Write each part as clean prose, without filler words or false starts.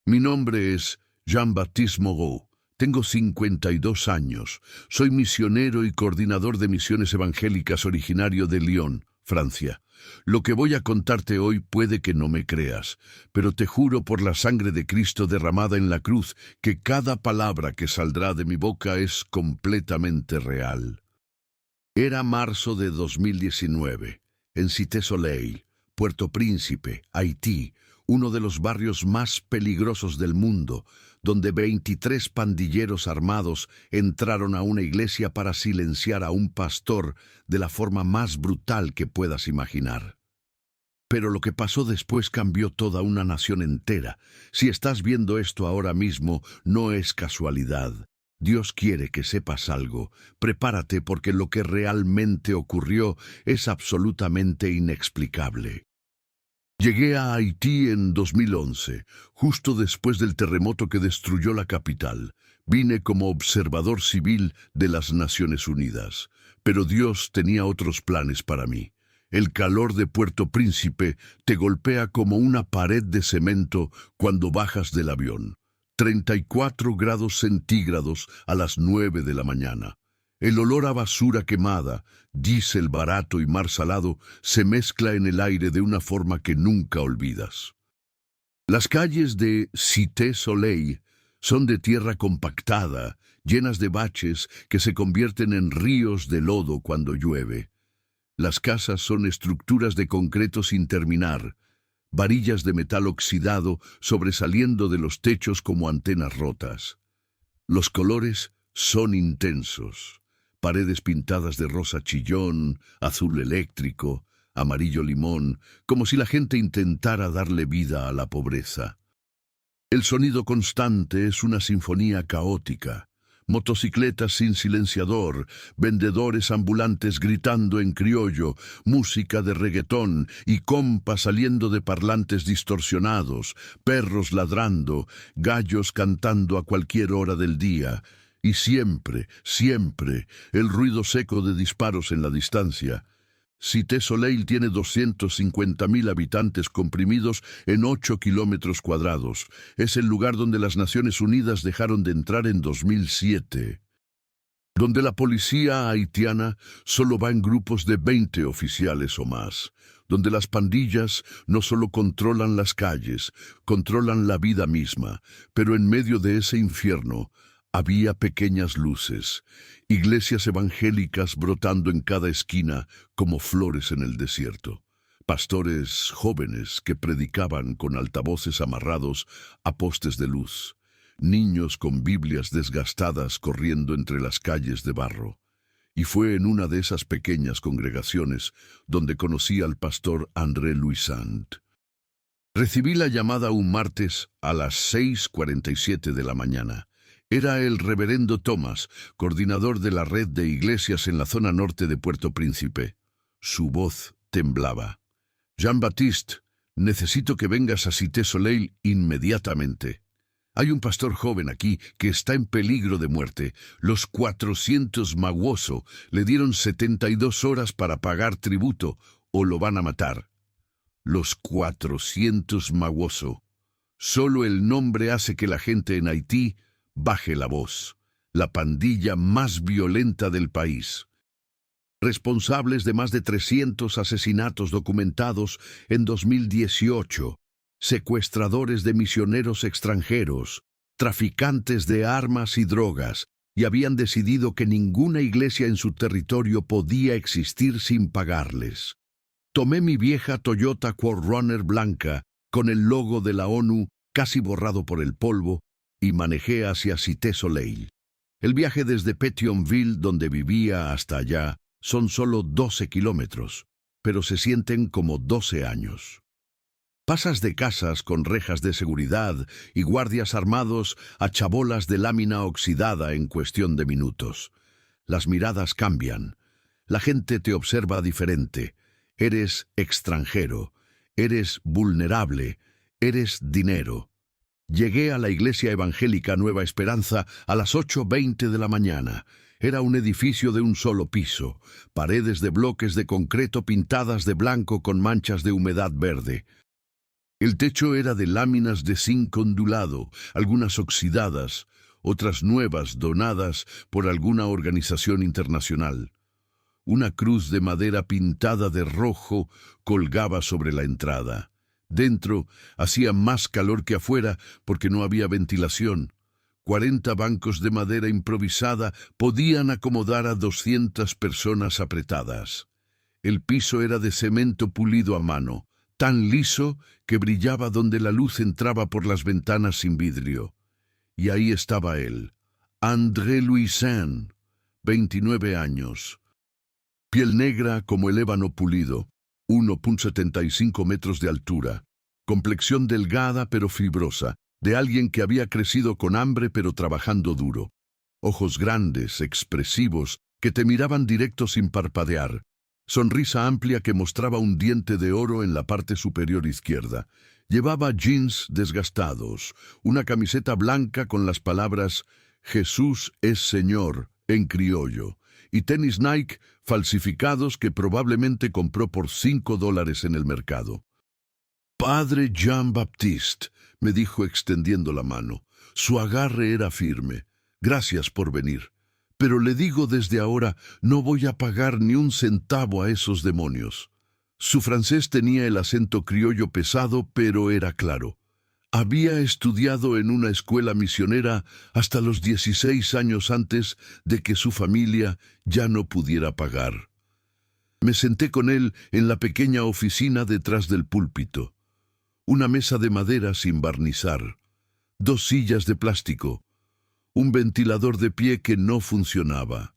Mi nombre es Jean-Baptiste Moreau. Tengo 52 años. Soy misionero y coordinador de misiones evangélicas originario de Lyon, Francia. Lo que voy a contarte hoy puede que no me creas, pero te juro por la sangre de Cristo derramada en la cruz que cada palabra que saldrá de mi boca es completamente real. Era marzo de 2019, en Cité Soleil, Puerto Príncipe, Haití, uno de los barrios más peligrosos del mundo, donde 23 pandilleros armados entraron a una iglesia para silenciar a un pastor de la forma más brutal que puedas imaginar. Pero lo que pasó después cambió toda una nación entera. Si estás viendo esto ahora mismo, no es casualidad. Dios quiere que sepas algo. Prepárate porque lo que realmente ocurrió es absolutamente inexplicable. Llegué a Haití en 2011, justo después del terremoto que destruyó la capital. Vine como observador civil de las Naciones Unidas, pero Dios tenía otros planes para mí. El calor de Puerto Príncipe te golpea como una pared de cemento cuando bajas del avión. 34 grados centígrados a las 9 de la mañana. El olor a basura quemada, diésel barato y mar salado se mezcla en el aire de una forma que nunca olvidas. Las calles de Cité Soleil son de tierra compactada, llenas de baches que se convierten en ríos de lodo cuando llueve. Las casas son estructuras de concreto sin terminar, varillas de metal oxidado sobresaliendo de los techos como antenas rotas. Los colores son intensos. Paredes pintadas de rosa chillón, azul eléctrico, amarillo limón, como si la gente intentara darle vida a la pobreza. El sonido constante es una sinfonía caótica. Motocicletas sin silenciador, vendedores ambulantes gritando en criollo, música de reggaetón y compas saliendo de parlantes distorsionados, perros ladrando, gallos cantando a cualquier hora del día. Y siempre, siempre, el ruido seco de disparos en la distancia. Cité Soleil tiene 250.000 habitantes comprimidos en 8 kilómetros cuadrados. Es el lugar donde las Naciones Unidas dejaron de entrar en 2007. Donde la policía haitiana solo va en grupos de 20 oficiales o más. Donde las pandillas no solo controlan las calles, controlan la vida misma. Pero en medio de ese infierno había pequeñas luces, iglesias evangélicas brotando en cada esquina como flores en el desierto, pastores jóvenes que predicaban con altavoces amarrados a postes de luz, niños con Biblias desgastadas corriendo entre las calles de barro. Y fue en una de esas pequeñas congregaciones donde conocí al pastor André Louisant. Recibí la llamada un martes a las 6:47 de la mañana. Era el reverendo Thomas, coordinador de la red de iglesias en la zona norte de Puerto Príncipe. Su voz temblaba. Jean-Baptiste, necesito que vengas a Cité Soleil inmediatamente. Hay un pastor joven aquí que está en peligro de muerte. Los 400 Mawoso le dieron 72 horas para pagar tributo o lo van a matar. Los 400 Mawoso. Solo el nombre hace que la gente en Haití baje la voz. La pandilla más violenta del país. Responsables de más de 300 asesinatos documentados en 2018. Secuestradores de misioneros extranjeros. Traficantes de armas y drogas. Y habían decidido que ninguna iglesia en su territorio podía existir sin pagarles. Tomé mi vieja Toyota 4Runner blanca, con el logo de la ONU casi borrado por el polvo, y manejé hacia Cité Soleil. El viaje desde Pétionville, donde vivía, hasta allá son solo 12 kilómetros, pero se sienten como 12 años. Pasas de casas con rejas de seguridad y guardias armados a chabolas de lámina oxidada en cuestión de minutos. Las miradas cambian. La gente te observa diferente. Eres extranjero. Eres vulnerable. Eres dinero. Llegué a la iglesia evangélica Nueva Esperanza a las 8:20 de la mañana. Era un edificio de un solo piso, paredes de bloques de concreto pintadas de blanco con manchas de humedad verde. El techo era de láminas de zinc ondulado, algunas oxidadas, otras nuevas donadas por alguna organización internacional. Una cruz de madera pintada de rojo colgaba sobre la entrada. Dentro hacía más calor que afuera porque no había ventilación. 40 bancos de madera improvisada podían acomodar a 200 personas apretadas. El piso era de cemento pulido a mano, tan liso que brillaba donde la luz entraba por las ventanas sin vidrio. Y ahí estaba él, André Louison, 29 años. Piel negra como el ébano pulido, 1,75 metros de altura. Complexión delgada pero fibrosa, de alguien que había crecido con hambre pero trabajando duro. Ojos grandes, expresivos, que te miraban directo sin parpadear. Sonrisa amplia que mostraba un diente de oro en la parte superior izquierda. Llevaba jeans desgastados, una camiseta blanca con las palabras «Jesús es Señor» en criollo, y tenis Nike falsificados que probablemente compró por $5 en el mercado. «Padre Jean-Baptiste», me dijo extendiendo la mano. Su agarre era firme. «Gracias por venir. Pero le digo desde ahora, no voy a pagar ni un centavo a esos demonios». Su francés tenía el acento criollo pesado, pero era claro. Había estudiado en una escuela misionera hasta los 16 años antes de que su familia ya no pudiera pagar. Me senté con él en la pequeña oficina detrás del púlpito. Una mesa de madera sin barnizar, 2 sillas de plástico, un ventilador de pie que no funcionaba,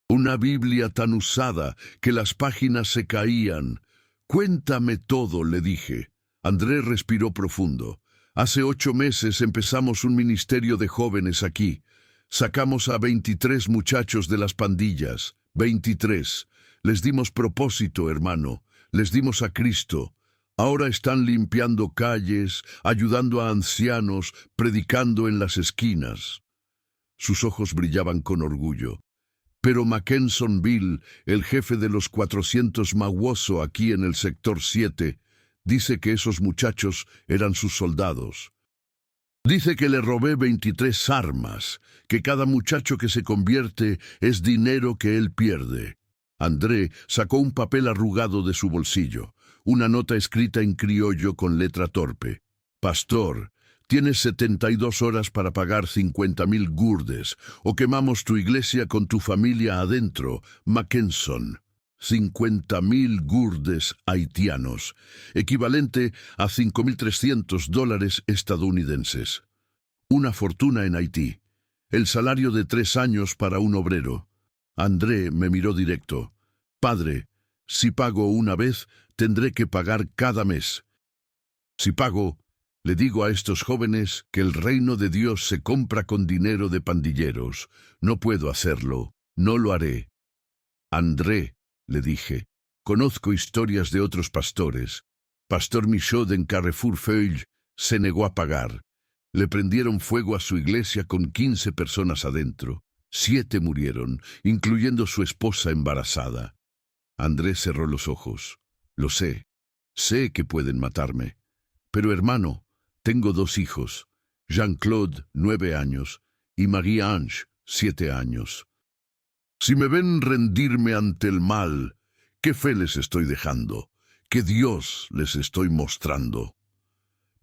una Biblia tan usada que las páginas se caían. «Cuéntame todo», le dije. André respiró profundo. «Hace 8 meses empezamos un ministerio de jóvenes aquí. Sacamos a 23 muchachos de las pandillas. 23. Les dimos propósito, hermano. Les dimos a Cristo. Ahora están limpiando calles, ayudando a ancianos, predicando en las esquinas». Sus ojos brillaban con orgullo. «Pero Mackinsonville, el jefe de los 400 Mawoso aquí en el sector 7, dice que esos muchachos eran sus soldados. Dice que le robé 23 armas, que cada muchacho que se convierte es dinero que él pierde». André sacó un papel arrugado de su bolsillo, una nota escrita en criollo con letra torpe. «Pastor, tienes 72 horas para pagar 50,000 gurdes, o quemamos tu iglesia con tu familia adentro, Mackenson». 50,000 gurdes haitianos, equivalente a $5,300 estadounidenses. Una fortuna en Haití. El salario de 3 años para un obrero. André me miró directo. «Padre, si pago una vez, tendré que pagar cada mes. Si pago, le digo a estos jóvenes que el reino de Dios se compra con dinero de pandilleros. No puedo hacerlo. No lo haré». «André», le dije, «conozco historias de otros pastores. Pastor Michaud en Carrefour Feuille se negó a pagar. Le prendieron fuego a su iglesia con 15 personas adentro. 7 murieron, incluyendo su esposa embarazada». André cerró los ojos. «Lo sé. Sé que pueden matarme. Pero, hermano, tengo 2 hijos. Jean-Claude, 9 años, y Marie-Ange, 7 años. Si me ven rendirme ante el mal, ¿qué fe les estoy dejando? ¿Qué Dios les estoy mostrando?».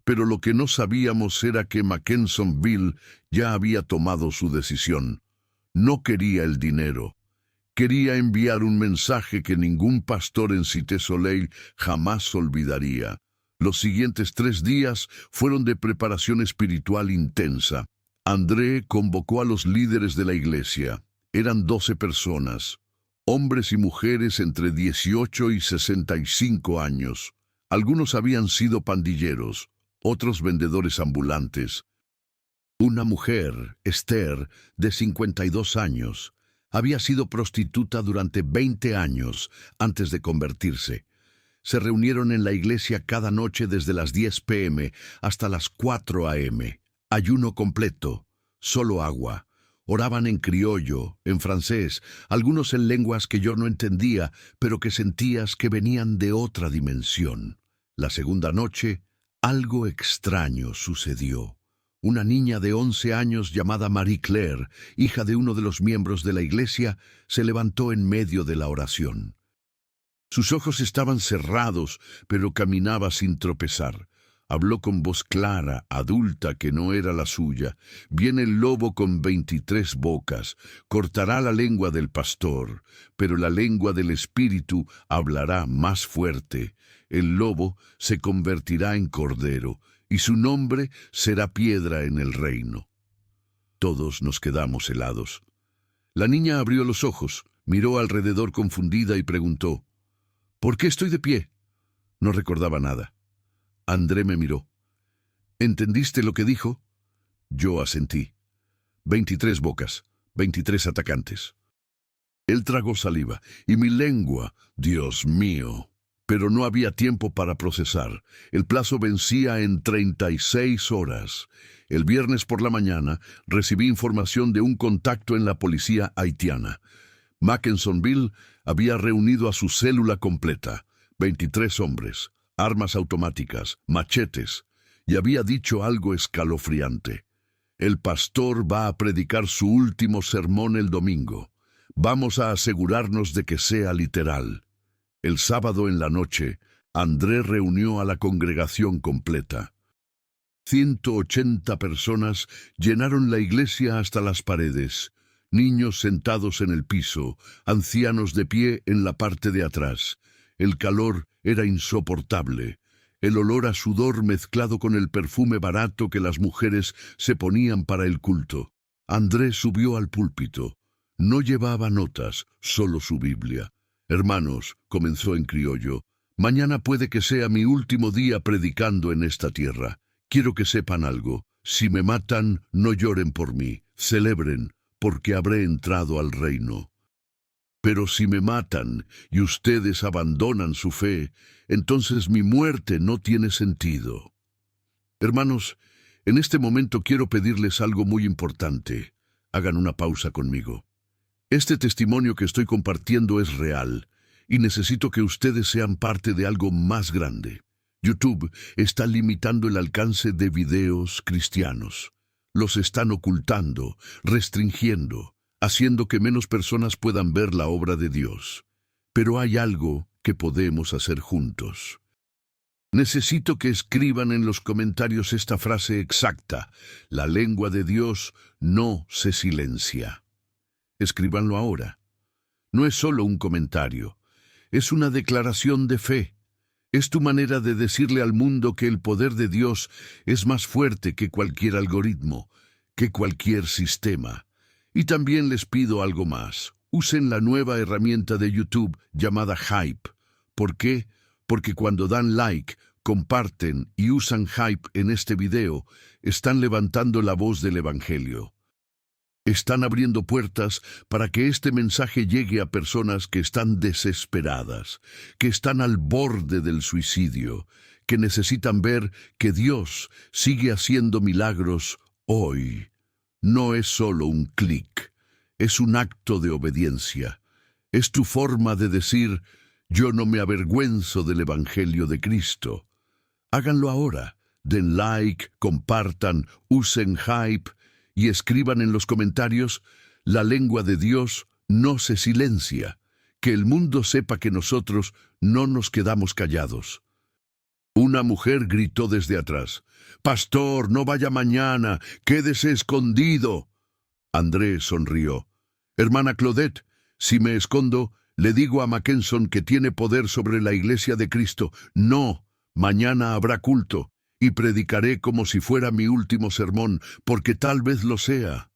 Pero lo que no sabíamos era que Mackinsonville ya había tomado su decisión. No quería el dinero. Quería enviar un mensaje que ningún pastor en Cité Soleil jamás olvidaría. Los siguientes 3 días fueron de preparación espiritual intensa. André convocó a los líderes de la iglesia. Eran 12 personas, hombres y mujeres entre 18 y 65 años. Algunos habían sido pandilleros, otros vendedores ambulantes. Una mujer, Esther, de 52 años, había sido prostituta durante 20 años antes de convertirse. Se reunieron en la iglesia cada noche desde las 10 p.m. hasta las 4 a.m. Ayuno completo, solo agua. Oraban en criollo, en francés, algunos en lenguas que yo no entendía, pero que sentías que venían de otra dimensión. La segunda noche, Algo extraño sucedió. Una niña de 11 años llamada Marie Claire, hija de uno de los miembros de la iglesia, se levantó en medio de la oración. Sus ojos estaban cerrados, pero caminaba sin tropezar. Habló con voz clara, adulta, que no era la suya. Viene el lobo con 23 bocas, cortará la lengua del pastor, pero la lengua del espíritu hablará más fuerte. El lobo se convertirá en cordero, y su nombre será piedra en el reino. Todos nos quedamos helados. La niña abrió los ojos, miró alrededor confundida y preguntó, ¿por qué estoy de pie? No recordaba nada. André me miró. ¿Entendiste lo que dijo? Yo asentí. 23 bocas, 23 atacantes. Él tragó saliva, y mi lengua, Dios mío. Pero no había tiempo para procesar. El plazo vencía en 36 horas. El viernes por la mañana recibí información de un contacto en la policía haitiana. Mackinsonville había reunido a su célula completa, 23 hombres, armas automáticas, machetes, y había dicho algo escalofriante. El pastor va a predicar su último sermón el domingo. Vamos a asegurarnos de que sea literal. El sábado en la noche, André reunió a la congregación completa. 180 personas llenaron la iglesia hasta las paredes. Niños sentados en el piso, ancianos de pie en la parte de atrás. El calor era insoportable. El olor a sudor mezclado con el perfume barato que las mujeres se ponían para el culto. André subió al púlpito. No llevaba notas, solo su Biblia. Hermanos, comenzó en criollo, mañana puede que sea mi último día predicando en esta tierra. Quiero que sepan algo. Si me matan, no lloren por mí. Celebren, porque habré entrado al reino. Pero si me matan y ustedes abandonan su fe, entonces mi muerte no tiene sentido. Hermanos, en este momento quiero pedirles algo muy importante. Hagan una pausa conmigo. Este testimonio que estoy compartiendo es real y necesito que ustedes sean parte de algo más grande. YouTube está limitando el alcance de videos cristianos. Los están ocultando, restringiendo, haciendo que menos personas puedan ver la obra de Dios. Pero hay algo que podemos hacer juntos. Necesito que escriban en los comentarios esta frase exacta: la lengua de Dios no se silencia. Escríbanlo ahora. No es solo un comentario, es una declaración de fe. Es tu manera de decirle al mundo que el poder de Dios es más fuerte que cualquier algoritmo, que cualquier sistema. Y también les pido algo más. Usen la nueva herramienta de YouTube llamada Hype. ¿Por qué? Porque cuando dan like, comparten y usan Hype en este video, están levantando la voz del Evangelio. Están abriendo puertas para que este mensaje llegue a personas que están desesperadas, que están al borde del suicidio, que necesitan ver que Dios sigue haciendo milagros hoy. No es solo un clic, es un acto de obediencia. Es tu forma de decir, yo no me avergüenzo del Evangelio de Cristo. Háganlo ahora. Den like, compartan, usen Hype y escriban en los comentarios, la lengua de Dios no se silencia. Que el mundo sepa que nosotros no nos quedamos callados. Una mujer gritó desde atrás, «Pastor, no vaya mañana, quédese escondido». André sonrió. «Hermana Claudette, si me escondo, le digo a Mackenson que tiene poder sobre la iglesia de Cristo. No, mañana habrá culto, y predicaré como si fuera mi último sermón, porque tal vez lo sea».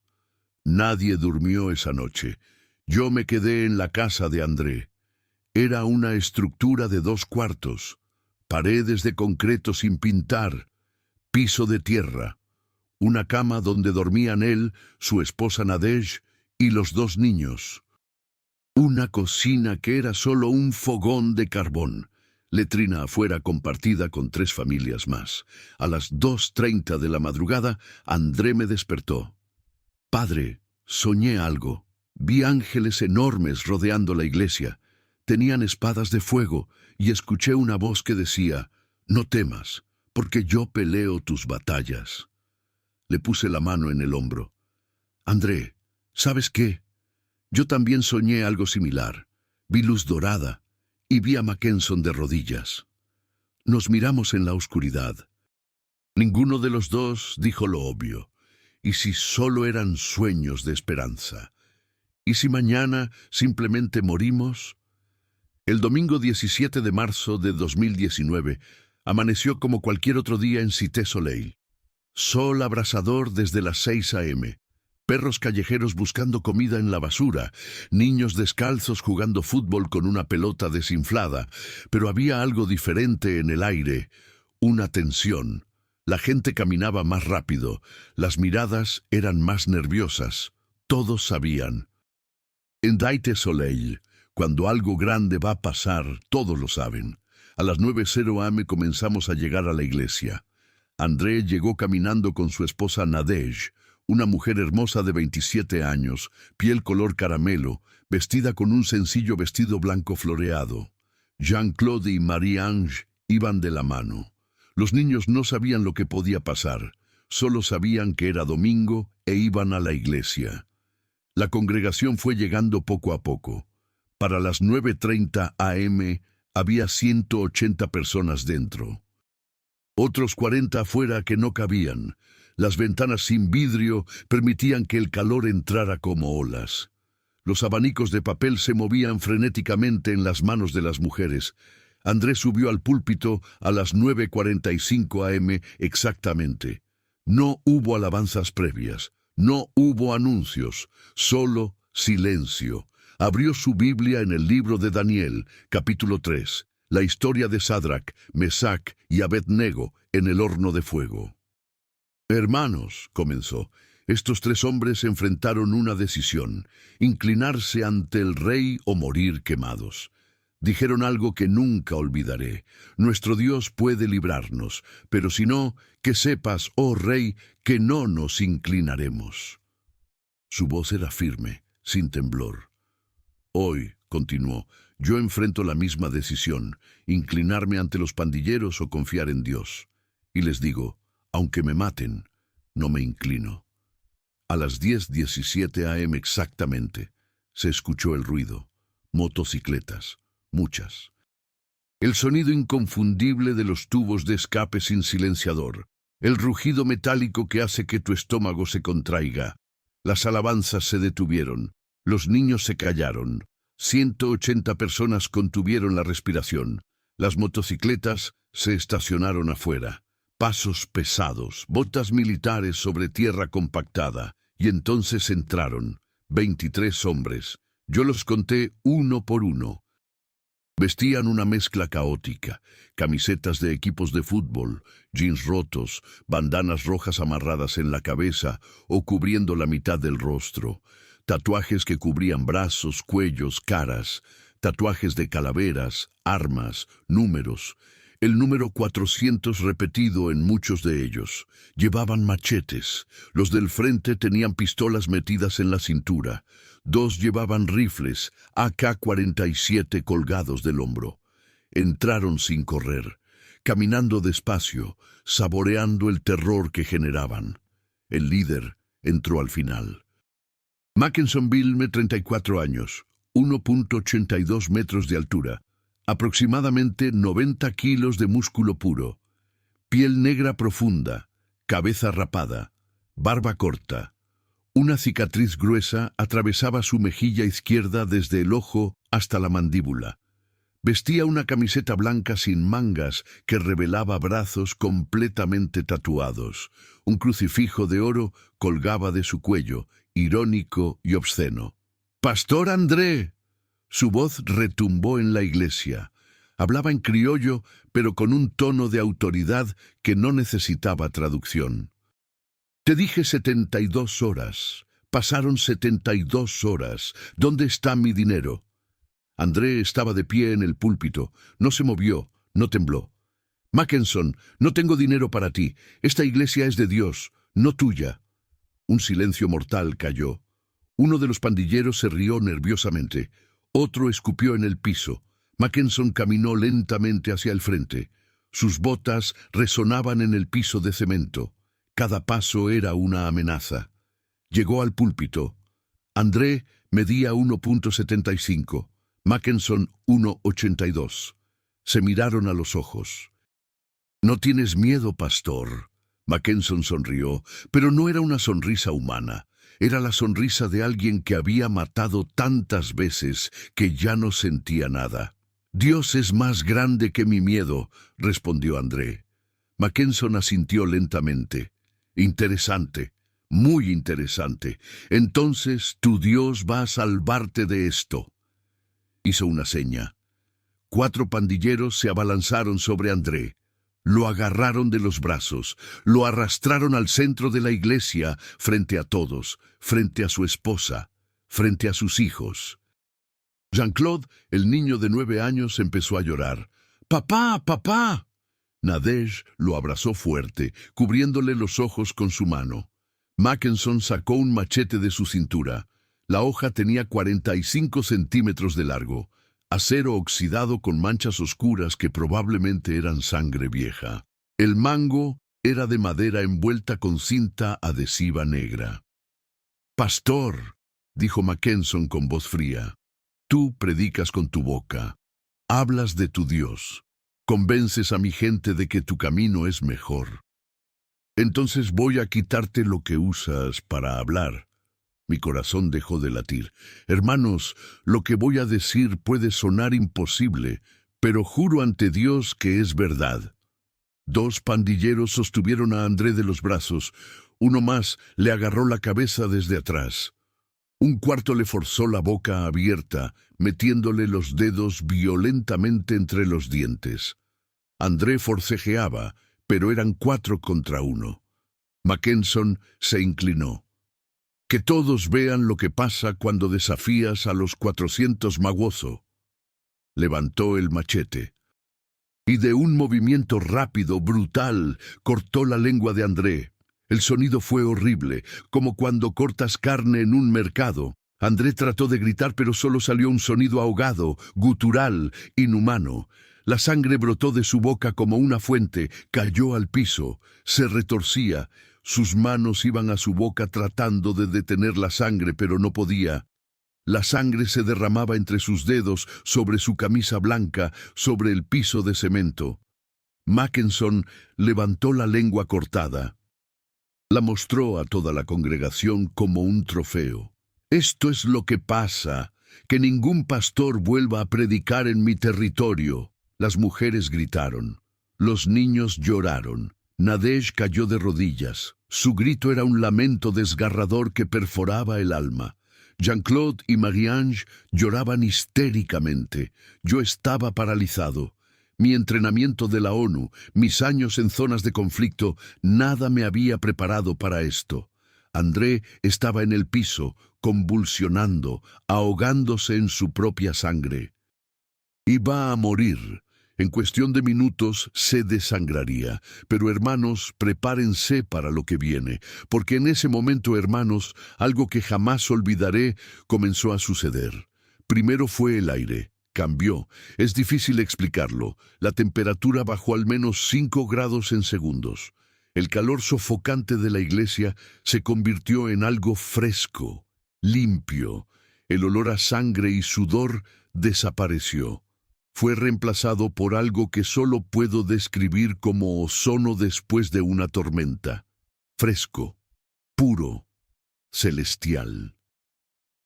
Nadie durmió esa noche. Yo me quedé en la casa de André. Era una estructura de 2 cuartos. Paredes de concreto sin pintar, piso de tierra, una cama donde dormían él, su esposa Nadege y los 2 niños. Una cocina que era solo un fogón de carbón, letrina afuera compartida con 3 familias más. A las 2:30 de la madrugada, André me despertó. «Padre, soñé algo. Vi ángeles enormes rodeando la iglesia. Tenían espadas de fuego y escuché una voz que decía, «No temas, porque yo peleo tus batallas. Le puse la mano en el hombro. André, ¿sabes qué? Yo también soñé algo similar. Vi luz dorada y vi a Mackenson de rodillas. Nos miramos en la oscuridad. Ninguno de los dos dijo lo obvio. ¿Y si solo eran sueños de esperanza? ¿Y si mañana simplemente morimos? El domingo 17 de marzo de 2019 amaneció como cualquier otro día en Cité Soleil. Sol abrasador desde las 6 a.m., perros callejeros buscando comida en la basura, niños descalzos jugando fútbol con una pelota desinflada, pero había algo diferente en el aire, una tensión. La gente caminaba más rápido, las miradas eran más nerviosas, todos sabían. En Cité Soleil, cuando algo grande va a pasar, todos lo saben. A las 9:00 a.m. comenzamos a llegar a la iglesia. André llegó caminando con su esposa Nadege, una mujer hermosa de 27 años, piel color caramelo, vestida con un sencillo vestido blanco floreado. Jean-Claude y Marie-Ange iban de la mano. Los niños no sabían lo que podía pasar, solo sabían que era domingo e iban a la iglesia. La congregación fue llegando poco a poco. Para las 9:30 a.m. había 180 personas dentro. Otros 40 afuera que no cabían. Las ventanas sin vidrio permitían que el calor entrara como olas. Los abanicos de papel se movían frenéticamente en las manos de las mujeres. Andrés subió al púlpito a las 9:45 a.m. exactamente. No hubo alabanzas previas, no hubo anuncios, solo silencio. Abrió su Biblia en el libro de Daniel, capítulo 3, la historia de Sadrach, Mesach y Abednego en el horno de fuego. Hermanos, comenzó, estos 3 hombres enfrentaron una decisión, inclinarse ante el rey o morir quemados. Dijeron algo que nunca olvidaré. Nuestro Dios puede librarnos, pero si no, que sepas, oh rey, que no nos inclinaremos. Su voz era firme, sin temblor. Hoy, continuó, yo enfrento la misma decisión, inclinarme ante los pandilleros o confiar en Dios. Y les digo, aunque me maten, no me inclino. A las 10:17 a.m. exactamente, se escuchó el ruido. Motocicletas, muchas. El sonido inconfundible de los tubos de escape sin silenciador. El rugido metálico que hace que tu estómago se contraiga. Las alabanzas se detuvieron. Los niños se callaron. 180 personas contuvieron la respiración. Las motocicletas se estacionaron afuera. Pasos pesados, botas militares sobre tierra compactada. Y entonces entraron. 23 hombres. Yo los conté uno por uno. Vestían una mezcla caótica, camisetas de equipos de fútbol, jeans rotos, bandanas rojas amarradas en la cabeza o cubriendo la mitad del rostro, tatuajes que cubrían brazos, cuellos, caras, tatuajes de calaveras, armas, números, el número 400 repetido en muchos de ellos. Llevaban machetes, los del frente tenían pistolas metidas en la cintura, 2 llevaban rifles AK-47 colgados del hombro. Entraron sin correr, caminando despacio, saboreando el terror que generaban. El líder entró al final. Mackenson Wilme, 34 años, 1.82 metros de altura, aproximadamente 90 kilos de músculo puro, piel negra profunda, cabeza rapada, barba corta. Una cicatriz gruesa atravesaba su mejilla izquierda desde el ojo hasta la mandíbula. Vestía una camiseta blanca sin mangas que revelaba brazos completamente tatuados. Un crucifijo de oro colgaba de su cuello, irónico y obsceno. ¡Pastor André! Su voz retumbó en la iglesia. Hablaba en criollo, pero con un tono de autoridad que no necesitaba traducción. Te dije 72 horas. Pasaron 72 horas. ¿Dónde está mi dinero? André estaba de pie en el púlpito. No se movió, no tembló. Mackenson, no tengo dinero para ti. Esta iglesia es de Dios, no tuya. Un silencio mortal cayó. Uno de los pandilleros se rió nerviosamente. Otro escupió en el piso. Mackenson caminó lentamente hacia el frente. Sus botas resonaban en el piso de cemento. Cada paso era una amenaza. Llegó al púlpito. André medía 1,75, Mackenson 1,82. Se miraron a los ojos. «No tienes miedo, pastor». Mackenson sonrió, pero no era una sonrisa humana. Era la sonrisa de alguien que había matado tantas veces que ya no sentía nada. «Dios es más grande que mi miedo», respondió André. Mackenson asintió lentamente. «Interesante, muy interesante. Entonces tu Dios va a salvarte de esto». Hizo una seña. 4 pandilleros se abalanzaron sobre André. Lo agarraron de los brazos, lo arrastraron al centro de la iglesia, frente a todos, frente a su esposa, frente a sus hijos. Jean-Claude, el niño de 9 años, empezó a llorar. «¡Papá, papá!». Nadege lo abrazó fuerte, cubriéndole los ojos con su mano. Mackenson sacó un machete de su cintura. La hoja tenía 45 centímetros de largo. Acero oxidado con manchas oscuras que probablemente eran sangre vieja. El mango era de madera envuelta con cinta adhesiva negra. «Pastor», dijo Mackenson con voz fría, «tú predicas con tu boca. Hablas de tu Dios. Convences a mi gente de que tu camino es mejor. Entonces voy a quitarte lo que usas para hablar». Mi corazón dejó de latir. «Hermanos, lo que voy a decir puede sonar imposible, pero juro ante Dios que es verdad». 2 pandilleros sostuvieron a André de los brazos. Uno más le agarró la cabeza desde atrás. Un cuarto le forzó la boca abierta, metiéndole los dedos violentamente entre los dientes. André forcejeaba, pero eran 4 contra 1. Mackenson se inclinó. «Que todos vean lo que pasa cuando desafías a los 400 Mawozo». Levantó el machete. Y de un movimiento rápido, brutal, cortó la lengua de André. El sonido fue horrible, como cuando cortas carne en un mercado. André trató de gritar, pero solo salió un sonido ahogado, gutural, inhumano. La sangre brotó de su boca como una fuente, cayó al piso, se retorcía. Sus manos iban a su boca tratando de detener la sangre, pero no podía. La sangre se derramaba entre sus dedos, sobre su camisa blanca, sobre el piso de cemento. Mackenson levantó la lengua cortada. La mostró a toda la congregación como un trofeo. «Esto es lo que pasa, que ningún pastor vuelva a predicar en mi territorio». Las mujeres gritaron. Los niños lloraron. Nadege cayó de rodillas. Su grito era un lamento desgarrador que perforaba el alma. Jean-Claude y Marie-Ange lloraban histéricamente. Yo estaba paralizado. Mi entrenamiento de la ONU, mis años en zonas de conflicto, nada me había preparado para esto. André estaba en el piso, convulsionando, ahogándose en su propia sangre. Iba a morir. En cuestión de minutos se desangraría. Pero hermanos, prepárense para lo que viene, porque en ese momento, hermanos, algo que jamás olvidaré comenzó a suceder. Primero fue el aire. Cambió. Es difícil explicarlo. La temperatura bajó al menos 5 grados en segundos. El calor sofocante de la iglesia se convirtió en algo fresco, limpio. El olor a sangre y sudor desapareció. Fue reemplazado por algo que solo puedo describir como ozono después de una tormenta. Fresco, puro, celestial.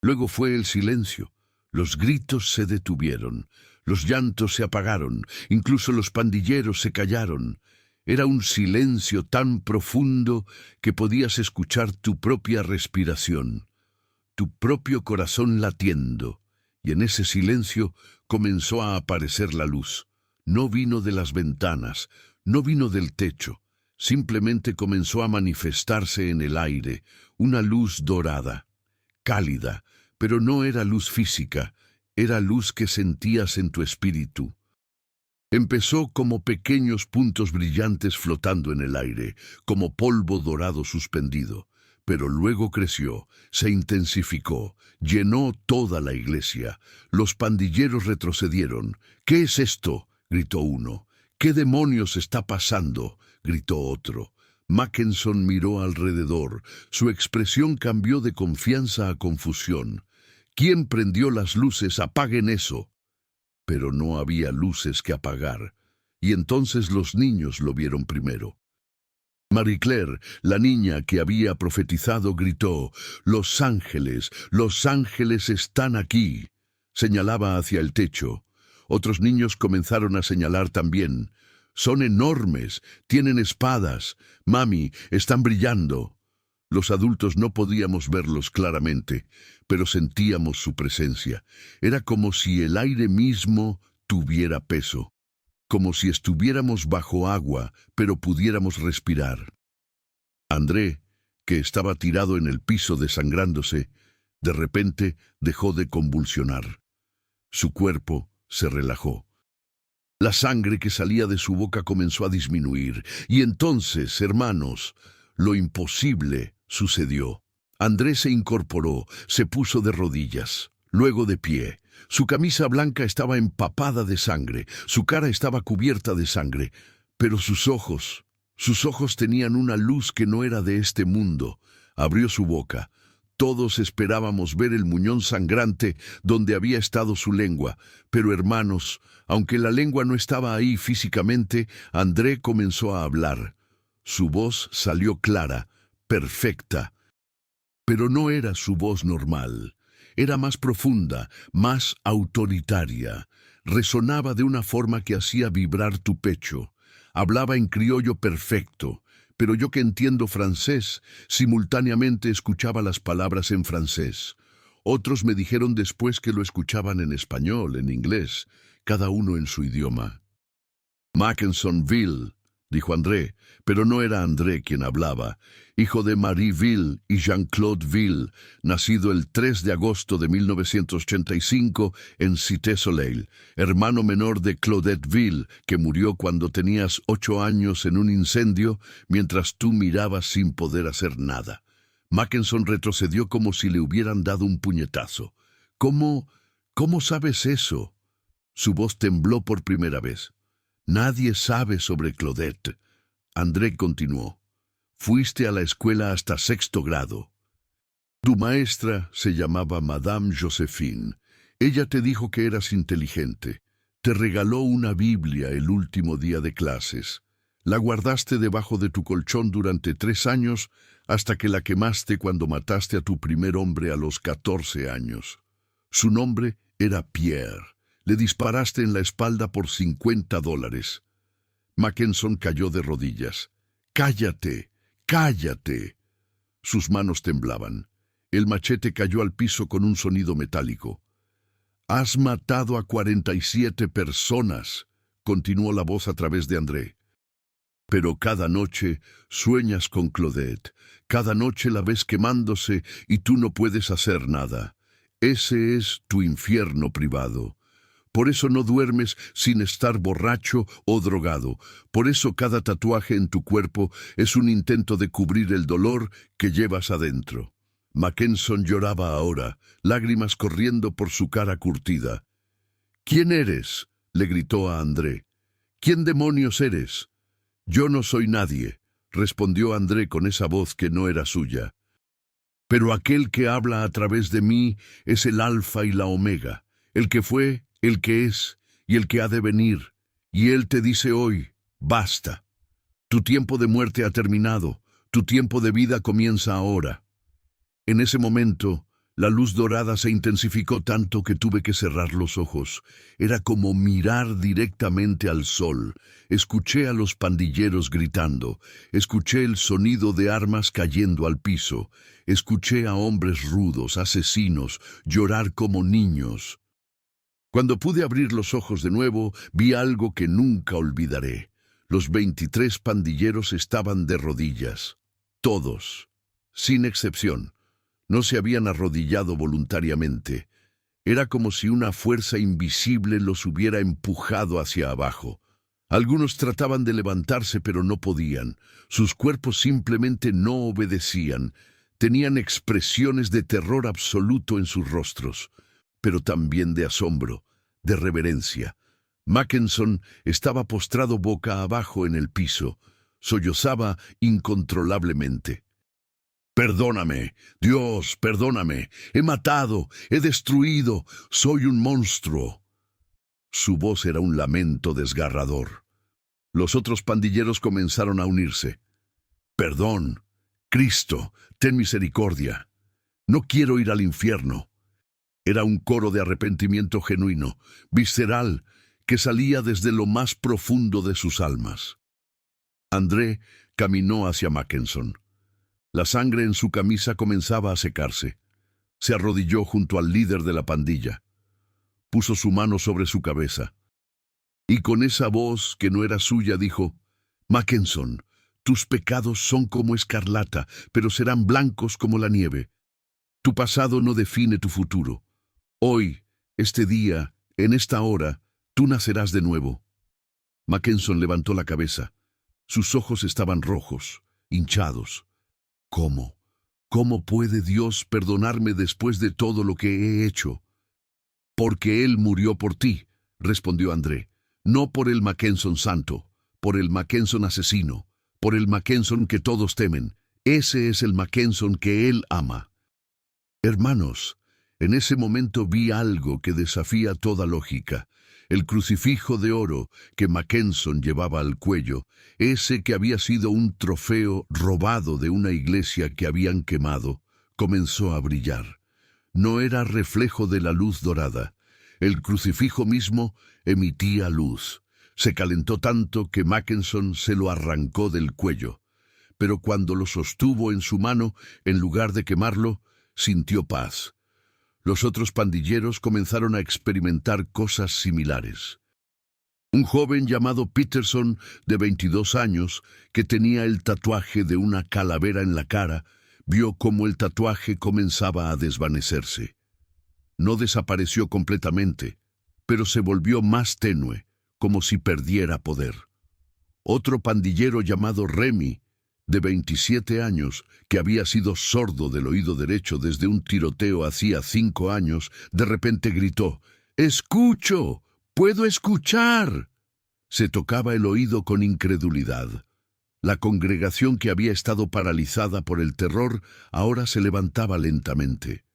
Luego fue el silencio. Los gritos se detuvieron. Los llantos se apagaron. Incluso los pandilleros se callaron. Era un silencio tan profundo que podías escuchar tu propia respiración, tu propio corazón latiendo. Y en ese silencio comenzó a aparecer la luz. No vino de las ventanas, no vino del techo. Simplemente comenzó a manifestarse en el aire, una luz dorada, cálida, pero no era luz física, era luz que sentías en tu espíritu. Empezó como pequeños puntos brillantes flotando en el aire, como polvo dorado suspendido. Pero luego creció, se intensificó, llenó toda la iglesia. Los pandilleros retrocedieron. «¿Qué es esto?», gritó uno. ¿Qué demonios está pasando?, gritó otro. Mackenson miró alrededor. Su expresión cambió de confianza a confusión. ¿Quién prendió las luces? ¡Apaguen eso! Pero no había luces que apagar, y entonces los niños lo vieron primero. Marie Claire, la niña que había profetizado, gritó: «Los ángeles están aquí». Señalaba hacia el techo. Otros niños comenzaron a señalar también. «Son enormes, tienen espadas. Mami, están brillando». Los adultos no podíamos verlos claramente, pero sentíamos su presencia. Era como si el aire mismo tuviera peso, como si estuviéramos bajo agua, pero pudiéramos respirar. André, que estaba tirado en el piso desangrándose, de repente dejó de convulsionar. Su cuerpo se relajó. La sangre que salía de su boca comenzó a disminuir, y entonces, hermanos, lo imposible sucedió. André se incorporó, se puso de rodillas, luego de pie. Su camisa blanca estaba empapada de sangre, su cara estaba cubierta de sangre, pero sus ojos tenían una luz que no era de este mundo. Abrió su boca. Todos esperábamos ver el muñón sangrante donde había estado su lengua, pero hermanos, aunque la lengua no estaba ahí físicamente, André comenzó a hablar. Su voz salió clara, perfecta, pero no era su voz normal. Era más profunda, más autoritaria. Resonaba de una forma que hacía vibrar tu pecho. Hablaba en criollo perfecto, pero yo que entiendo francés, simultáneamente escuchaba las palabras en francés. Otros me dijeron después que lo escuchaban en español, en inglés, cada uno en su idioma. «Mackensonville», dijo André, pero no era André quien hablaba. Hijo de Marie Ville y Jean-Claude Ville, nacido el 3 de agosto de 1985 en Cité-Soleil, hermano menor de Claudette Ville, que murió cuando tenías 8 años en un incendio mientras tú mirabas sin poder hacer nada. Mackenson retrocedió como si le hubieran dado un puñetazo. ¿Cómo sabes eso?» Su voz tembló por primera vez. «Nadie sabe sobre Claudette». André continuó. «Fuiste a la escuela hasta 6º grado. Tu maestra se llamaba Madame Josephine. Ella te dijo que eras inteligente. Te regaló una Biblia el último día de clases. La guardaste debajo de tu colchón durante 3 años hasta que la quemaste cuando mataste a tu primer hombre a los 14 años. Su nombre era Pierre. Le disparaste en la espalda por $50. Mackenson cayó de rodillas. «¡Cállate! ¡Cállate!». Sus manos temblaban. El machete cayó al piso con un sonido metálico. «Has matado a 47 personas», continuó la voz a través de André. «Pero cada noche sueñas con Claudette. Cada noche la ves quemándose y tú no puedes hacer nada. Ese es tu infierno privado. Por eso no duermes sin estar borracho o drogado. Por eso cada tatuaje en tu cuerpo es un intento de cubrir el dolor que llevas adentro». Mackenson lloraba ahora, lágrimas corriendo por su cara curtida. «¿Quién eres?», le gritó a André. «¿Quién demonios eres?». «Yo no soy nadie», respondió André con esa voz que no era suya. «Pero aquel que habla a través de mí es el Alfa y la Omega, el que fue, el que es y el que ha de venir. Y él te dice hoy, basta. Tu tiempo de muerte ha terminado, tu tiempo de vida comienza ahora». En ese momento, la luz dorada se intensificó tanto que tuve que cerrar los ojos. Era como mirar directamente al sol. Escuché a los pandilleros gritando. Escuché el sonido de armas cayendo al piso. Escuché a hombres rudos, asesinos, llorar como niños. Cuando pude abrir los ojos de nuevo, vi algo que nunca olvidaré. Los 23 pandilleros estaban de rodillas. Todos, sin excepción. No se habían arrodillado voluntariamente. Era como si una fuerza invisible los hubiera empujado hacia abajo. Algunos trataban de levantarse, pero no podían. Sus cuerpos simplemente no obedecían. Tenían expresiones de terror absoluto en sus rostros, pero también de asombro, de reverencia. Mackenson estaba postrado boca abajo en el piso. Sollozaba incontrolablemente. «Perdóname, Dios, perdóname. He matado, he destruido, soy un monstruo». Su voz era un lamento desgarrador. Los otros pandilleros comenzaron a unirse. «Perdón, Cristo, ten misericordia. No quiero ir al infierno». Era un coro de arrepentimiento genuino, visceral, que salía desde lo más profundo de sus almas. André caminó hacia Mackenson. La sangre en su camisa comenzaba a secarse. Se arrodilló junto al líder de la pandilla. Puso su mano sobre su cabeza. Y con esa voz que no era suya dijo: «Mackenson, tus pecados son como escarlata, pero serán blancos como la nieve. Tu pasado no define tu futuro. Hoy, este día, en esta hora, tú nacerás de nuevo». Mackenson levantó la cabeza. Sus ojos estaban rojos, hinchados. «¿Cómo? ¿Cómo puede Dios perdonarme después de todo lo que he hecho?» «Porque Él murió por ti», respondió André. «No por el Mackenson santo, por el Mackenson asesino, por el Mackenson que todos temen. Ese es el Mackenson que Él ama». Hermanos, en ese momento vi algo que desafía toda lógica. El crucifijo de oro que Mackenson llevaba al cuello, ese que había sido un trofeo robado de una iglesia que habían quemado, comenzó a brillar. No era reflejo de la luz dorada. El crucifijo mismo emitía luz. Se calentó tanto que Mackenson se lo arrancó del cuello. Pero cuando lo sostuvo en su mano, en lugar de quemarlo, sintió paz. Los otros pandilleros comenzaron a experimentar cosas similares. Un joven llamado Peterson, de 22 años, que tenía el tatuaje de una calavera en la cara, vio cómo el tatuaje comenzaba a desvanecerse. No desapareció completamente, pero se volvió más tenue, como si perdiera poder. Otro pandillero llamado Remy, de 27 años, que había sido sordo del oído derecho desde un tiroteo hacía 5 años, de repente gritó: «¡Escucho! ¡Puedo escuchar!». Se tocaba el oído con incredulidad. La congregación, que había estado paralizada por el terror, ahora se levantaba lentamente.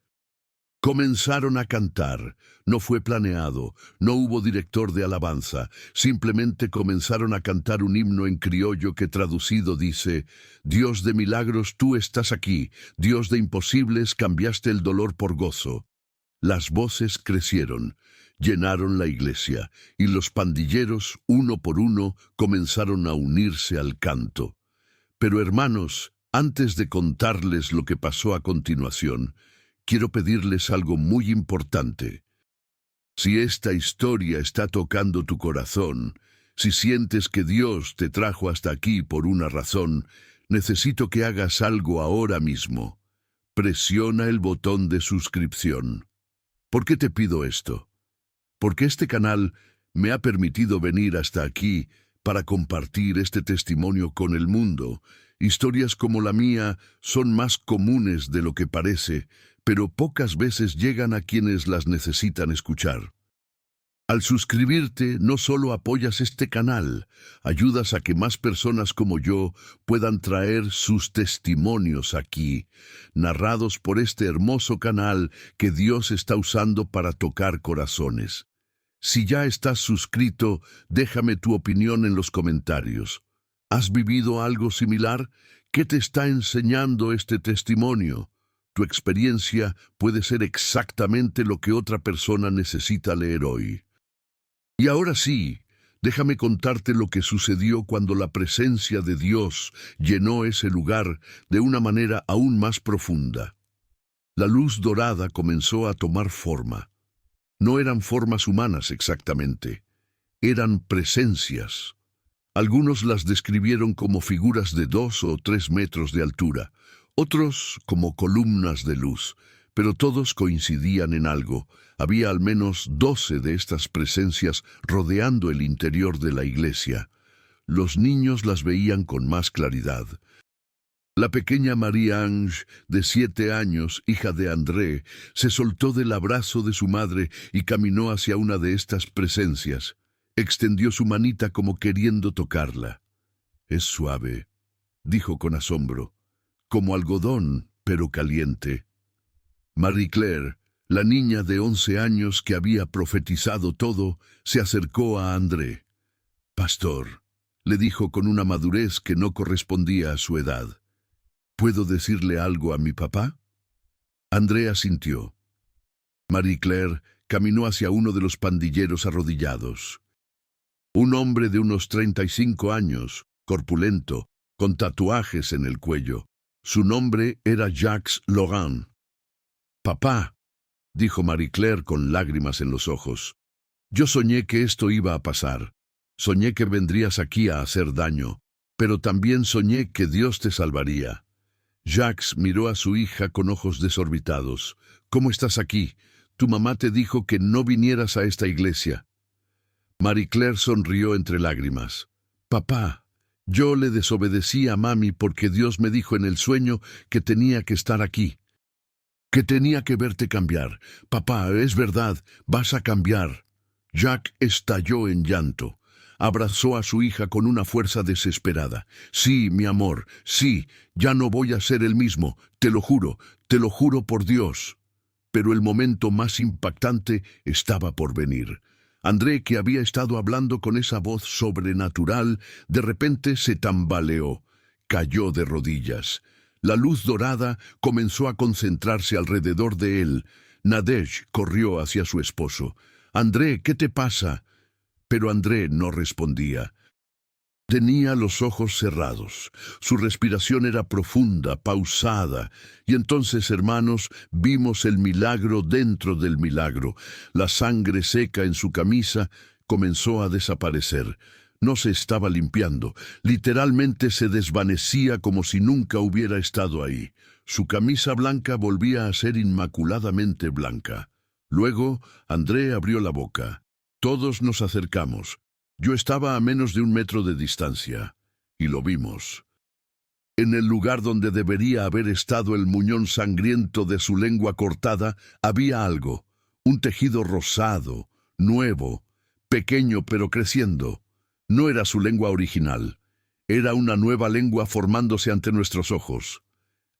Comenzaron a cantar. No fue planeado, no hubo director de alabanza, simplemente comenzaron a cantar un himno en criollo que traducido dice: «Dios de milagros, tú estás aquí, Dios de imposibles, cambiaste el dolor por gozo». Las voces crecieron, llenaron la iglesia, y los pandilleros, uno por uno, comenzaron a unirse al canto. Pero hermanos, antes de contarles lo que pasó a continuación, quiero pedirles algo muy importante. Si esta historia está tocando tu corazón, si sientes que Dios te trajo hasta aquí por una razón, necesito que hagas algo ahora mismo. Presiona el botón de suscripción. ¿Por qué te pido esto? Porque este canal me ha permitido venir hasta aquí para compartir este testimonio con el mundo. Historias como la mía son más comunes de lo que parece, pero pocas veces llegan a quienes las necesitan escuchar. Al suscribirte, no solo apoyas este canal, ayudas a que más personas como yo puedan traer sus testimonios aquí, narrados por este hermoso canal que Dios está usando para tocar corazones. Si ya estás suscrito, déjame tu opinión en los comentarios. ¿Has vivido algo similar? ¿Qué te está enseñando este testimonio? Tu experiencia puede ser exactamente lo que otra persona necesita leer hoy. Y ahora sí, déjame contarte lo que sucedió cuando la presencia de Dios llenó ese lugar de una manera aún más profunda. La luz dorada comenzó a tomar forma. No eran formas humanas exactamente, eran presencias. Algunos las describieron como figuras de 2 o 3 metros de altura, otros como columnas de luz, pero todos coincidían en algo. Había al menos 12 de estas presencias rodeando el interior de la iglesia. Los niños las veían con más claridad. La pequeña Marie-Ange, de 7 años, hija de André, se soltó del abrazo de su madre y caminó hacia una de estas presencias. Extendió su manita como queriendo tocarla. «Es suave», dijo con asombro, «como algodón, pero caliente». Marie Claire, la niña de 11 años que había profetizado todo, se acercó a André. «Pastor», le dijo con una madurez que no correspondía a su edad, «¿puedo decirle algo a mi papá?». André asintió. Marie Claire caminó hacia uno de los pandilleros arrodillados. Un hombre de unos 35 años, corpulento, con tatuajes en el cuello. Su nombre era Jacques Laurent. «Papá», dijo Marie Claire con lágrimas en los ojos, «yo soñé que esto iba a pasar. Soñé que vendrías aquí a hacer daño, pero también soñé que Dios te salvaría». Jacques miró a su hija con ojos desorbitados. «¿Cómo estás aquí? Tu mamá te dijo que no vinieras a esta iglesia». Marie Claire sonrió entre lágrimas. «Papá, yo le desobedecí a mami porque Dios me dijo en el sueño que tenía que estar aquí, que tenía que verte cambiar. Papá, es verdad, vas a cambiar». Jacques estalló en llanto. Abrazó a su hija con una fuerza desesperada. «Sí, mi amor, sí, ya no voy a ser el mismo, te lo juro por Dios». Pero el momento más impactante estaba por venir. André, que había estado hablando con esa voz sobrenatural, de repente se tambaleó, cayó de rodillas. La luz dorada comenzó a concentrarse alrededor de él. Nadege corrió hacia su esposo. «André, ¿qué te pasa?». Pero André no respondía. Tenía los ojos cerrados. Su respiración era profunda, pausada. Y entonces, hermanos, vimos el milagro dentro del milagro. La sangre seca en su camisa comenzó a desaparecer. No se estaba limpiando. Literalmente se desvanecía como si nunca hubiera estado ahí. Su camisa blanca volvía a ser inmaculadamente blanca. Luego, André abrió la boca. Todos nos acercamos. Yo estaba a menos de 1 metro de distancia, y lo vimos. En el lugar donde debería haber estado el muñón sangriento de su lengua cortada, había algo, un tejido rosado, nuevo, pequeño pero creciendo. No era su lengua original, era una nueva lengua formándose ante nuestros ojos.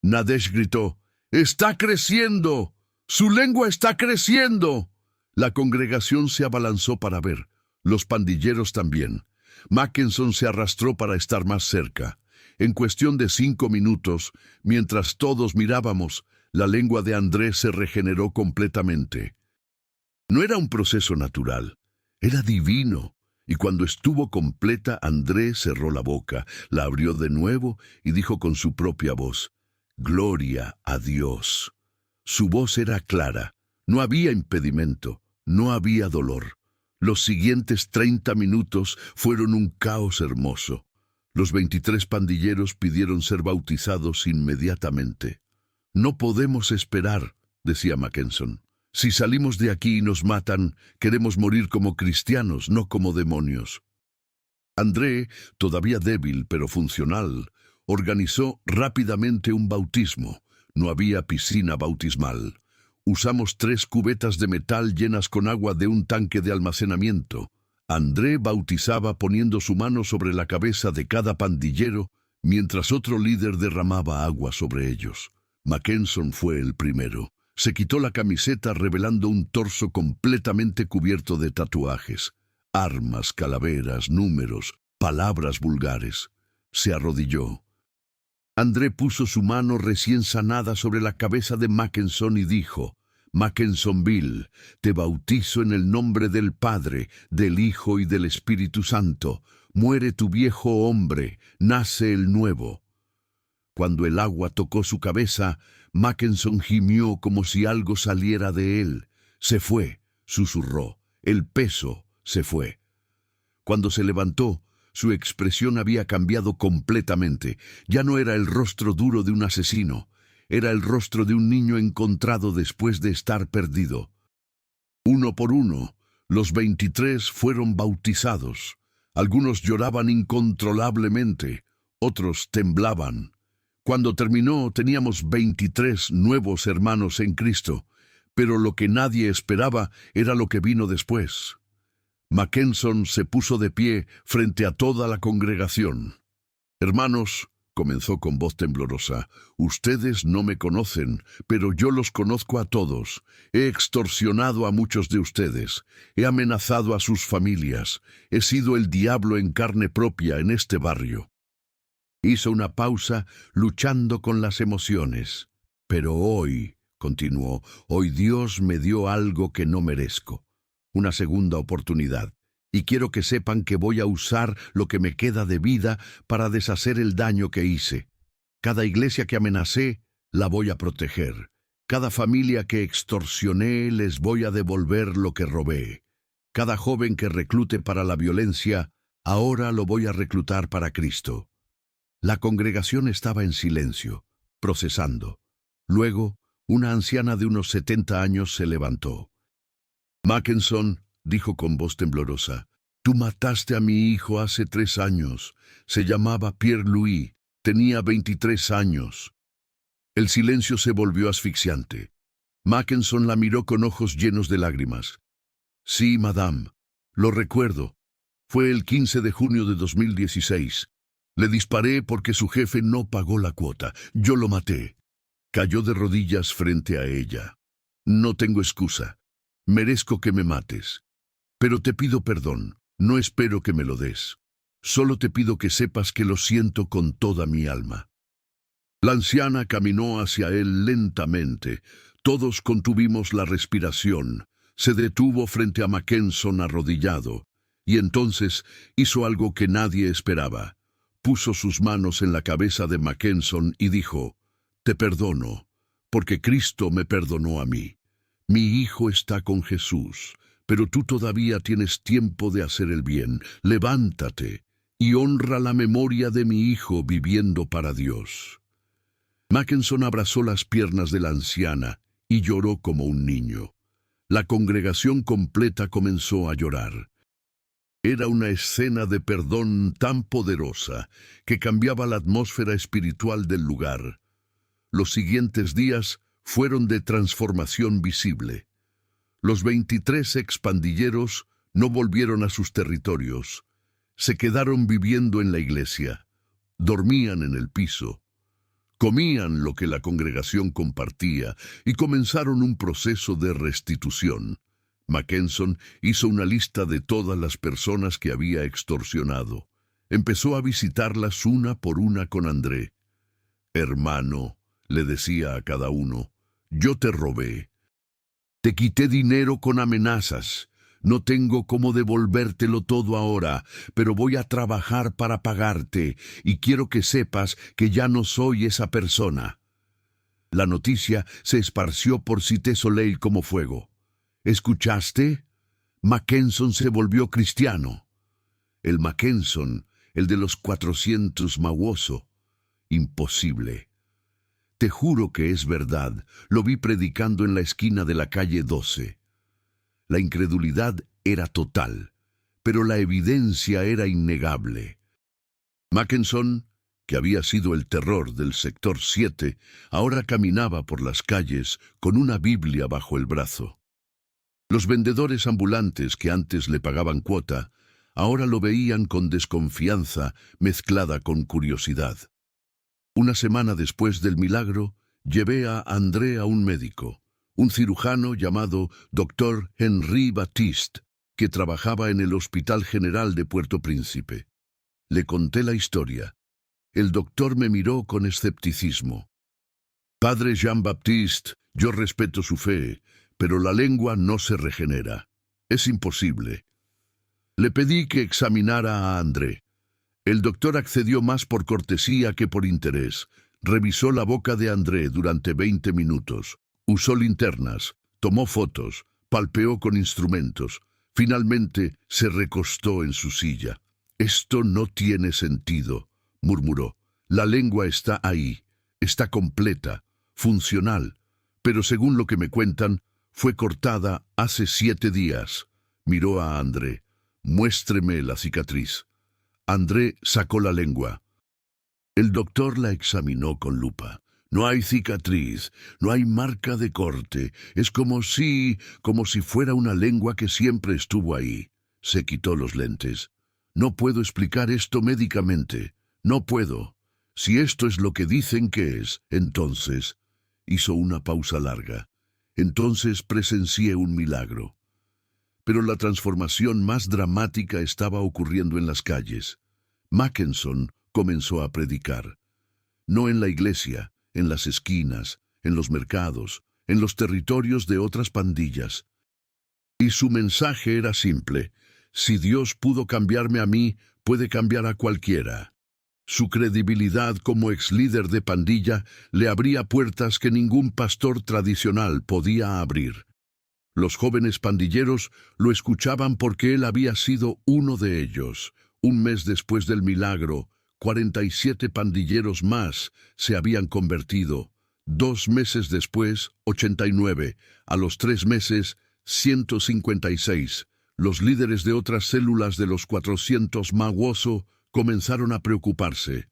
Nadege gritó: «¡Está creciendo! ¡Su lengua está creciendo!». La congregación se abalanzó para ver. Los pandilleros también. Mackenson se arrastró para estar más cerca. En cuestión de 5 minutos, mientras todos mirábamos, la lengua de André se regeneró completamente. No era un proceso natural, era divino. Y cuando estuvo completa, André cerró la boca, la abrió de nuevo y dijo con su propia voz: «Gloria a Dios». Su voz era clara, no había impedimento, no había dolor. Los siguientes 30 minutos fueron un caos hermoso. Los 23 pandilleros pidieron ser bautizados inmediatamente. «No podemos esperar», decía Mackenson. «Si salimos de aquí y nos matan, queremos morir como cristianos, no como demonios». André, todavía débil pero funcional, organizó rápidamente un bautismo. No había piscina bautismal. Usamos 3 cubetas de metal llenas con agua de un tanque de almacenamiento. André bautizaba poniendo su mano sobre la cabeza de cada pandillero, mientras otro líder derramaba agua sobre ellos. Mackenson fue el primero. Se quitó la camiseta revelando un torso completamente cubierto de tatuajes, armas, calaveras, números, palabras vulgares. Se arrodilló. André puso su mano recién sanada sobre la cabeza de Mackenson y dijo: «Mackensonville, te bautizo en el nombre del Padre, del Hijo y del Espíritu Santo. Muere tu viejo hombre, nace el nuevo». Cuando el agua tocó su cabeza, Mackenson gimió como si algo saliera de él. «Se fue», susurró. «El peso se fue». Cuando se levantó, su expresión había cambiado completamente. Ya no era el rostro duro de un asesino. Era el rostro de un niño encontrado después de estar perdido. Uno por uno, los 23 fueron bautizados. Algunos lloraban incontrolablemente, otros temblaban. Cuando terminó, teníamos 23 nuevos hermanos en Cristo, pero lo que nadie esperaba era lo que vino después. Mackenson se puso de pie frente a toda la congregación. «Hermanos», comenzó con voz temblorosa, «ustedes no me conocen, pero yo los conozco a todos. He extorsionado a muchos de ustedes, he amenazado a sus familias, he sido el diablo en carne propia en este barrio». Hizo una pausa, luchando con las emociones. «Pero hoy», continuó, «hoy Dios me dio algo que no merezco, una segunda oportunidad. Y quiero que sepan que voy a usar lo que me queda de vida para deshacer el daño que hice. Cada iglesia que amenacé, la voy a proteger. Cada familia que extorsioné, les voy a devolver lo que robé. Cada joven que reclute para la violencia, ahora lo voy a reclutar para Cristo». La congregación estaba en silencio, procesando. Luego, una anciana de unos 70 años se levantó. «Mackenson», dijo con voz temblorosa, «tú mataste a mi hijo hace 3 años. Se llamaba Pierre-Louis. Tenía 23 años». El silencio se volvió asfixiante. Mackenson la miró con ojos llenos de lágrimas. «Sí, madame, lo recuerdo. Fue el 15 de junio de 2016. Le disparé porque su jefe no pagó la cuota. Yo lo maté». Cayó de rodillas frente a ella. «No tengo excusa. Merezco que me mates. Pero te pido perdón, no espero que me lo des. Solo te pido que sepas que lo siento con toda mi alma». La anciana caminó hacia él lentamente. Todos contuvimos la respiración. Se detuvo frente a Mackenson arrodillado, y entonces hizo algo que nadie esperaba. Puso sus manos en la cabeza de Mackenson y dijo, «Te perdono, porque Cristo me perdonó a mí. Mi hijo está con Jesús. Pero tú todavía tienes tiempo de hacer el bien. Levántate y honra la memoria de mi hijo viviendo para Dios». Mackenson abrazó las piernas de la anciana y lloró como un niño. La congregación completa comenzó a llorar. Era una escena de perdón tan poderosa que cambiaba la atmósfera espiritual del lugar. Los siguientes días fueron de transformación visible. Los 23 expandilleros no volvieron a sus territorios. Se quedaron viviendo en la iglesia. Dormían en el piso. Comían lo que la congregación compartía y comenzaron un proceso de restitución. Mackenson hizo una lista de todas las personas que había extorsionado. Empezó a visitarlas una por una con André. «Hermano», le decía a cada uno, «yo te robé. Te quité dinero con amenazas. No tengo cómo devolvértelo todo ahora, pero voy a trabajar para pagarte, y quiero que sepas que ya no soy esa persona». La noticia se esparció por Cité Soleil como fuego. «¿Escuchaste? Mackenson se volvió cristiano». El Mackenson, el de los 400 Mauoso. Imposible. Te juro que es verdad, lo vi predicando en la esquina de la calle 12. La incredulidad era total, pero la evidencia era innegable. Mackenson, que había sido el terror del sector 7, ahora caminaba por las calles con una Biblia bajo el brazo. Los vendedores ambulantes que antes le pagaban cuota, ahora lo veían con desconfianza mezclada con curiosidad. Una semana después del milagro, llevé a André a un médico, un cirujano llamado Dr. Henri Baptiste, que trabajaba en el Hospital General de Puerto Príncipe. Le conté la historia. El doctor me miró con escepticismo. «Padre Jean-Baptiste, yo respeto su fe, pero la lengua no se regenera. Es imposible». Le pedí que examinara a André. El doctor accedió más por cortesía que por interés. Revisó la boca de André durante 20 minutos. Usó linternas, tomó fotos, palpeó con instrumentos. Finalmente se recostó en su silla. «Esto no tiene sentido», murmuró. «La lengua está ahí, está completa, funcional, pero según lo que me cuentan, fue cortada hace 7 días». Miró a André. «Muéstreme la cicatriz». André sacó la lengua. El doctor la examinó con lupa. «No hay cicatriz, no hay marca de corte. Es como si fuera una lengua que siempre estuvo ahí». Se quitó los lentes. No puedo explicar esto médicamente. No puedo. Si esto es lo que dicen que es, entonces... Hizo una pausa larga. Entonces presencié un milagro. Pero la transformación más dramática estaba ocurriendo en las calles. Mackenson comenzó a predicar. No en la iglesia, en las esquinas, en los mercados, en los territorios de otras pandillas. Y su mensaje era simple: si Dios pudo cambiarme a mí, puede cambiar a cualquiera. Su credibilidad como ex líder de pandilla le abría puertas que ningún pastor tradicional podía abrir. Los jóvenes pandilleros lo escuchaban porque él había sido uno de ellos. Un mes después del milagro, 47 pandilleros más se habían convertido. 2 meses después, 89. A los 3 meses, 156. Los líderes de otras células de los 400 Mawoso comenzaron a preocuparse.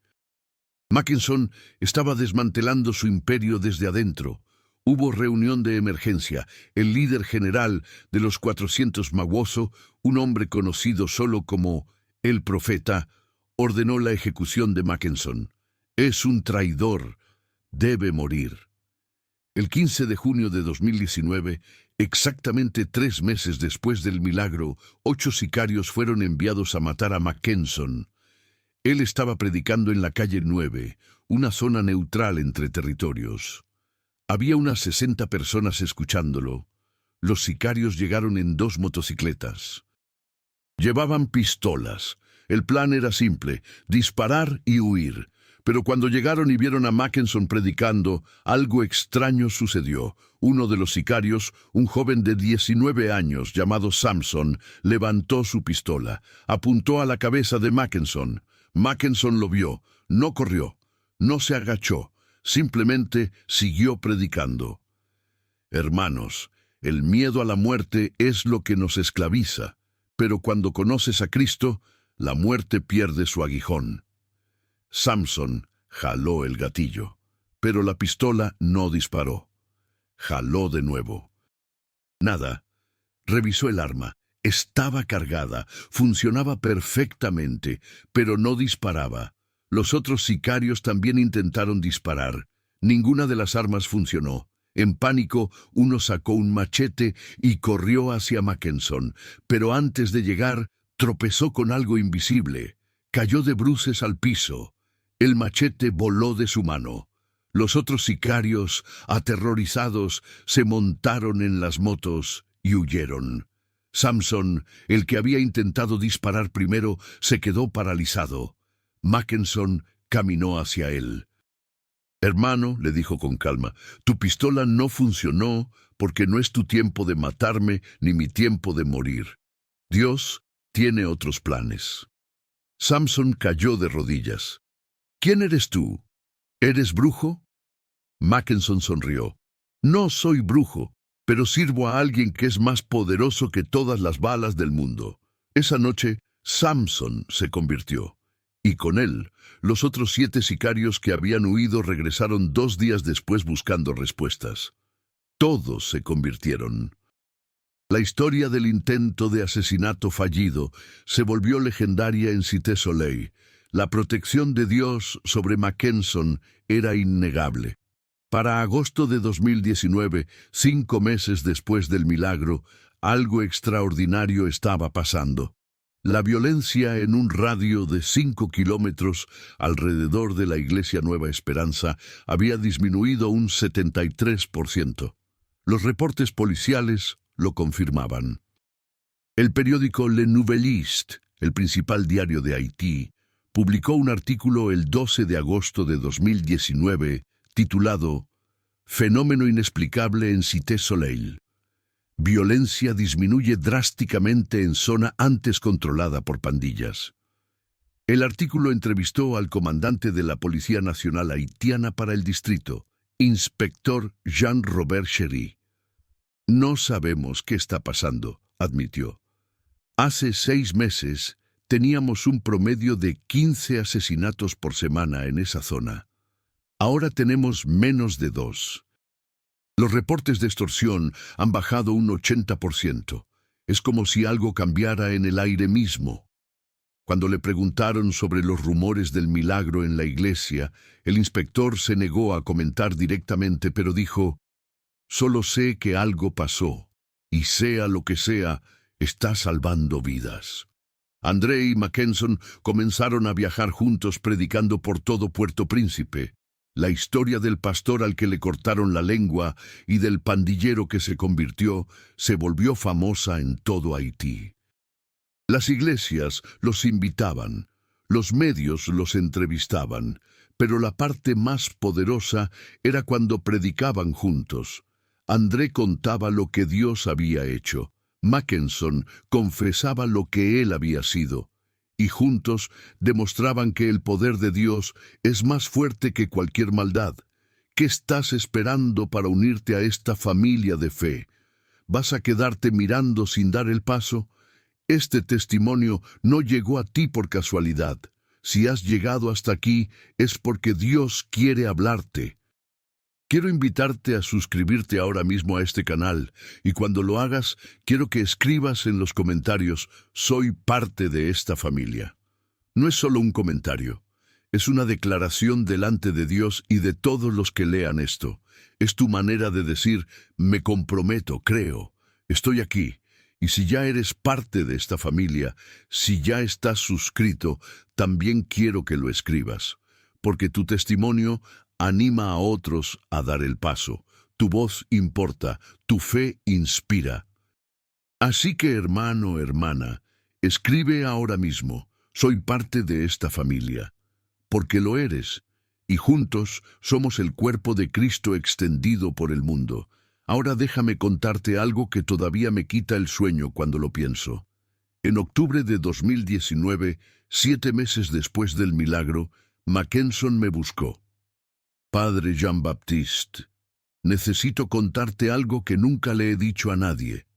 Mackenson estaba desmantelando su imperio desde adentro. Hubo reunión de emergencia. El líder general de los 400 Mawoso, un hombre conocido solo como el Profeta, ordenó la ejecución de Mackenson. Es un traidor. Debe morir. El 15 de junio de 2019, exactamente 3 meses después del milagro, 8 sicarios fueron enviados a matar a Mackenson. Él estaba predicando en la calle 9, una zona neutral entre territorios. Había unas 60 personas escuchándolo. Los sicarios llegaron en 2 motocicletas. Llevaban pistolas. El plan era simple: disparar y huir. Pero cuando llegaron y vieron a Mackenson predicando, algo extraño sucedió. Uno de los sicarios, un joven de 19 años llamado Samson, levantó su pistola, apuntó a la cabeza de Mackenson. Mackenson lo vio, no corrió, no se agachó, simplemente siguió predicando. Hermanos, el miedo a la muerte es lo que nos esclaviza, pero cuando conoces a Cristo, la muerte pierde su aguijón. Samson jaló el gatillo, pero la pistola no disparó. Jaló de nuevo. Nada. Revisó el arma. Estaba cargada, funcionaba perfectamente, pero no disparaba. Los otros sicarios también intentaron disparar. Ninguna de las armas funcionó. En pánico, uno sacó un machete y corrió hacia Mackenson, pero antes de llegar, tropezó con algo invisible. Cayó de bruces al piso. El machete voló de su mano. Los otros sicarios, aterrorizados, se montaron en las motos y huyeron. Samson, el que había intentado disparar primero, se quedó paralizado. Mackenson caminó hacia él. «Hermano», le dijo con calma, «tu pistola no funcionó porque no es tu tiempo de matarme ni mi tiempo de morir. Dios tiene otros planes». Samson cayó de rodillas. «¿Quién eres tú? ¿Eres brujo?» Mackenson sonrió. «No soy brujo, pero sirvo a alguien que es más poderoso que todas las balas del mundo». Esa noche, Samson se convirtió. Y con él, los otros 7 sicarios que habían huido regresaron 2 días después buscando respuestas. Todos se convirtieron. La historia del intento de asesinato fallido se volvió legendaria en Cité Soleil. La protección de Dios sobre Mackenson era innegable. Para agosto de 2019, 5 meses después del milagro, algo extraordinario estaba pasando. La violencia en un radio de 5 kilómetros alrededor de la iglesia Nueva Esperanza había disminuido un 73%. Los reportes policiales lo confirmaban. El periódico Le Nouvelliste, el principal diario de Haití, publicó un artículo el 12 de agosto de 2019 titulado «Fenómeno inexplicable en Cité Soleil. Violencia disminuye drásticamente en zona antes controlada por pandillas». El artículo entrevistó al comandante de la Policía Nacional Haitiana para el distrito, inspector Jean-Robert Chéry. «No sabemos qué está pasando», admitió. «Hace 6 meses teníamos un promedio de 15 asesinatos por semana en esa zona. Ahora tenemos menos de 2. Los reportes de extorsión han bajado un 80%. Es como si algo cambiara en el aire mismo. Cuando le preguntaron sobre los rumores del milagro en la iglesia, el inspector se negó a comentar directamente, pero dijo: «Solo sé que algo pasó, y sea lo que sea, está salvando vidas». André y Mackenson comenzaron a viajar juntos predicando por todo Puerto Príncipe. La historia del pastor al que le cortaron la lengua y del pandillero que se convirtió se volvió famosa en todo Haití. Las iglesias los invitaban, los medios los entrevistaban, pero la parte más poderosa era cuando predicaban juntos. André contaba lo que Dios había hecho. Mackenson confesaba lo que él había sido, y juntos demostraban que el poder de Dios es más fuerte que cualquier maldad. ¿Qué estás esperando para unirte a esta familia de fe? ¿Vas a quedarte mirando sin dar el paso? Este testimonio no llegó a ti por casualidad. Si has llegado hasta aquí, es porque Dios quiere hablarte. Quiero invitarte a suscribirte ahora mismo a este canal, y cuando lo hagas, quiero que escribas en los comentarios: «Soy parte de esta familia». No es solo un comentario, es una declaración delante de Dios y de todos los que lean esto. Es tu manera de decir: «Me comprometo, creo, estoy aquí». Y si ya eres parte de esta familia, si ya estás suscrito, también quiero que lo escribas, porque tu testimonio anima a otros a dar el paso. Tu voz importa, tu fe inspira. Así que, hermano, hermana, escribe ahora mismo: «Soy parte de esta familia», porque lo eres, y juntos somos el cuerpo de Cristo extendido por el mundo. Ahora déjame contarte algo que todavía me quita el sueño cuando lo pienso. En octubre de 2019, 7 meses después del milagro, Mackenson me buscó. «Padre Jean-Baptiste, necesito contarte algo que nunca le he dicho a nadie».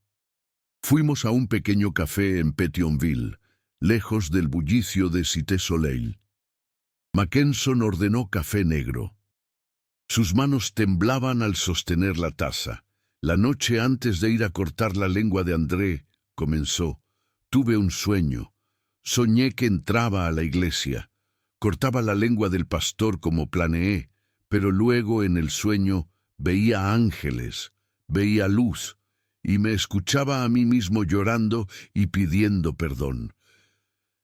Fuimos a un pequeño café en Pétionville, lejos del bullicio de Cité Soleil. Mackenson ordenó café negro. Sus manos temblaban al sostener la taza. «La noche antes de ir a cortar la lengua de André», comenzó, «tuve un sueño. Soñé que entraba a la iglesia. Cortaba la lengua del pastor como planeé, pero luego en el sueño veía ángeles, veía luz, y me escuchaba a mí mismo llorando y pidiendo perdón.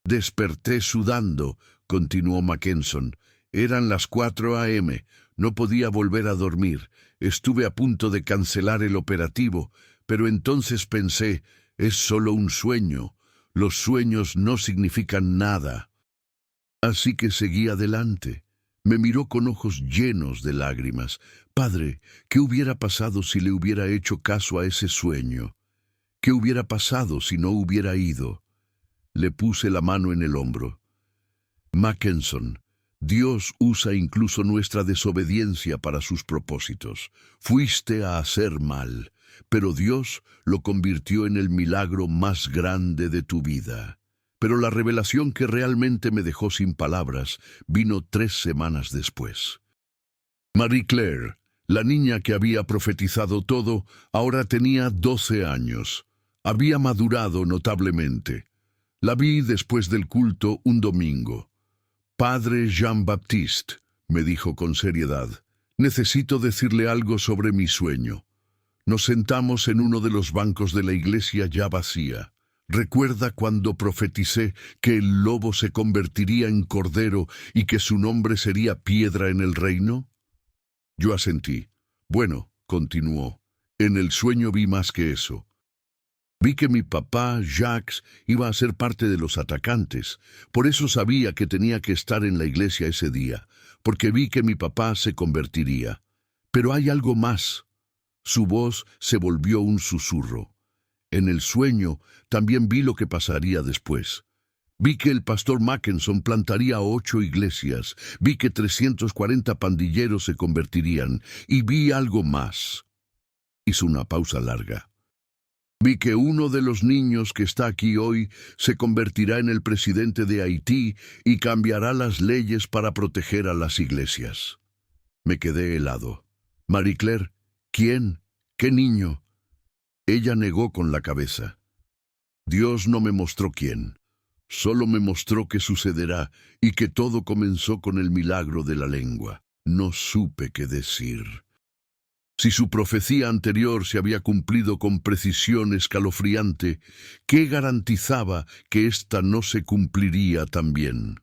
Desperté sudando», continuó Mackenson. «Eran las 4 a.m., no podía volver a dormir. Estuve a punto de cancelar el operativo, pero entonces pensé: es solo un sueño. Los sueños no significan nada». Así que seguí adelante. Me miró con ojos llenos de lágrimas. «Padre, ¿qué hubiera pasado si le hubiera hecho caso a ese sueño? ¿Qué hubiera pasado si no hubiera ido?» Le puse la mano en el hombro. «Mackenson, Dios usa incluso nuestra desobediencia para sus propósitos. Fuiste a hacer mal, pero Dios lo convirtió en el milagro más grande de tu vida». Pero la revelación que realmente me dejó sin palabras vino 3 semanas después. Marie Claire, la niña que había profetizado todo, ahora tenía 12 años. Había madurado notablemente. La vi después del culto un domingo. «Padre Jean-Baptiste», me dijo con seriedad, «necesito decirle algo sobre mi sueño». Nos sentamos en uno de los bancos de la iglesia ya vacía. «¿Recuerda cuando profeticé que el lobo se convertiría en cordero y que su nombre sería piedra en el reino?» Yo asentí. «Bueno», continuó, «en el sueño vi más que eso. Vi que mi papá, Jacques, iba a ser parte de los atacantes. Por eso sabía que tenía que estar en la iglesia ese día, porque vi que mi papá se convertiría. Pero hay algo más». Su voz se volvió un susurro. «En el sueño también vi lo que pasaría después. Vi que el pastor Mackenson plantaría 8 iglesias, vi que 340 pandilleros se convertirían, y vi algo más». Hizo una pausa larga. «Vi que uno de los niños que está aquí hoy se convertirá en el presidente de Haití y cambiará las leyes para proteger a las iglesias». Me quedé helado. «Marie Claire, ¿quién? ¿Qué niño?» Ella negó con la cabeza. Dios no me mostró quién, solo me mostró que sucederá y que todo comenzó con el milagro de la lengua. No supe qué decir. Si su profecía anterior se había cumplido con precisión escalofriante, ¿qué garantizaba que ésta no se cumpliría también?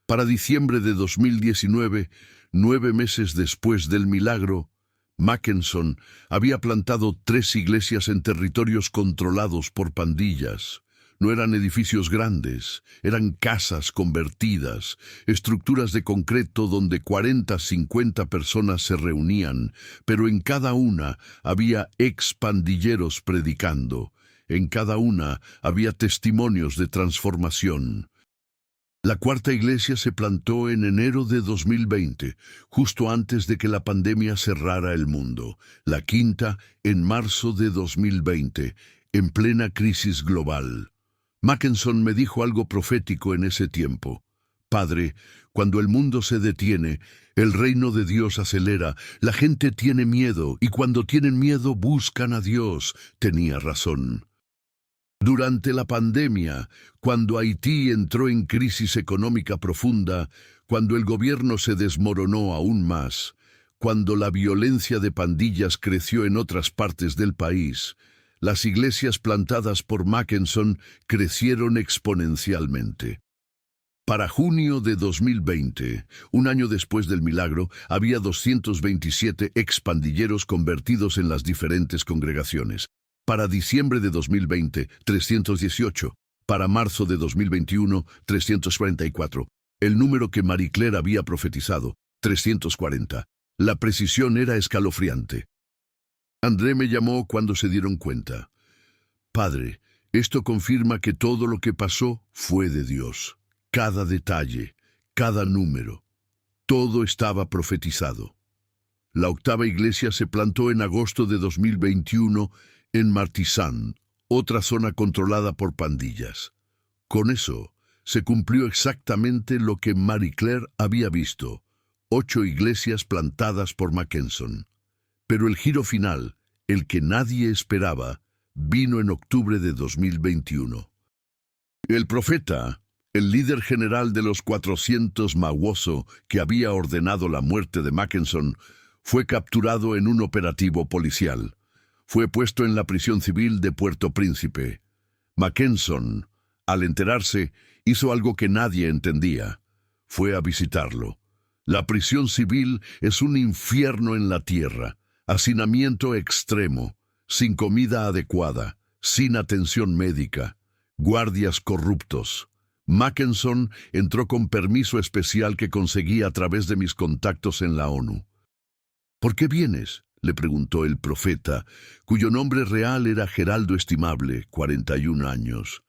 Para diciembre de 2019, 9 meses después del milagro, Mackenson había plantado 3 iglesias en territorios controlados por pandillas. No eran edificios grandes, eran casas convertidas, estructuras de concreto donde 40-50 personas se reunían, pero en cada una había expandilleros predicando, en cada una había testimonios de transformación. La 4ª iglesia se plantó en enero de 2020, justo antes de que la pandemia cerrara el mundo. La 5ª en marzo de 2020, en plena crisis global. Mackenson me dijo algo profético en ese tiempo. Padre, cuando el mundo se detiene, el reino de Dios acelera, la gente tiene miedo y cuando tienen miedo buscan a Dios. Tenía razón. Durante la pandemia, cuando Haití entró en crisis económica profunda, cuando el gobierno se desmoronó aún más, cuando la violencia de pandillas creció en otras partes del país, las iglesias plantadas por Mackenson crecieron exponencialmente. Para junio de 2020, un año después del milagro, había 227 expandilleros convertidos en las diferentes congregaciones. Para diciembre de 2020, 318. Para marzo de 2021, 344. El número que Marie Claire había profetizado, 340. La precisión era escalofriante. André me llamó cuando se dieron cuenta. Padre, esto confirma que todo lo que pasó fue de Dios. Cada detalle, cada número, todo estaba profetizado. La 8ª iglesia se plantó en agosto de 2021 en Martizán, otra zona controlada por pandillas. Con eso, se cumplió exactamente lo que Marie Claire había visto: 8 iglesias plantadas por Mackenson. Pero el giro final, el que nadie esperaba, vino en octubre de 2021. El profeta, el líder general de los 400 Mawoso, que había ordenado la muerte de Mackenson, fue capturado en un operativo policial. Fue puesto en la prisión civil de Puerto Príncipe. Mackenson, al enterarse, hizo algo que nadie entendía. Fue a visitarlo. La prisión civil es un infierno en la tierra. Hacinamiento extremo, sin comida adecuada, sin atención médica, guardias corruptos. Mackenson entró con permiso especial que conseguí a través de mis contactos en la ONU. ¿Por qué vienes?, le preguntó el profeta, cuyo nombre real era Geraldo Estimable, 41 años.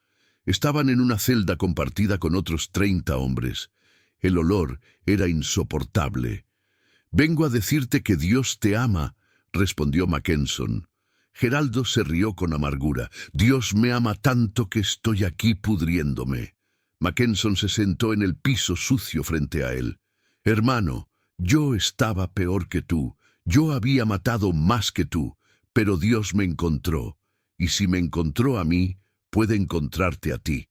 Estaban en una celda compartida con otros 30 hombres. El olor era insoportable. «Vengo a decirte que Dios te ama», respondió Mackenson. Geraldo se rió con amargura. «Dios me ama tanto que estoy aquí pudriéndome». Mackenson se sentó en el piso sucio frente a él. «Hermano, yo estaba peor que tú. Yo había matado más que tú, pero Dios me encontró. Y si me encontró a mí, puede encontrarte a ti».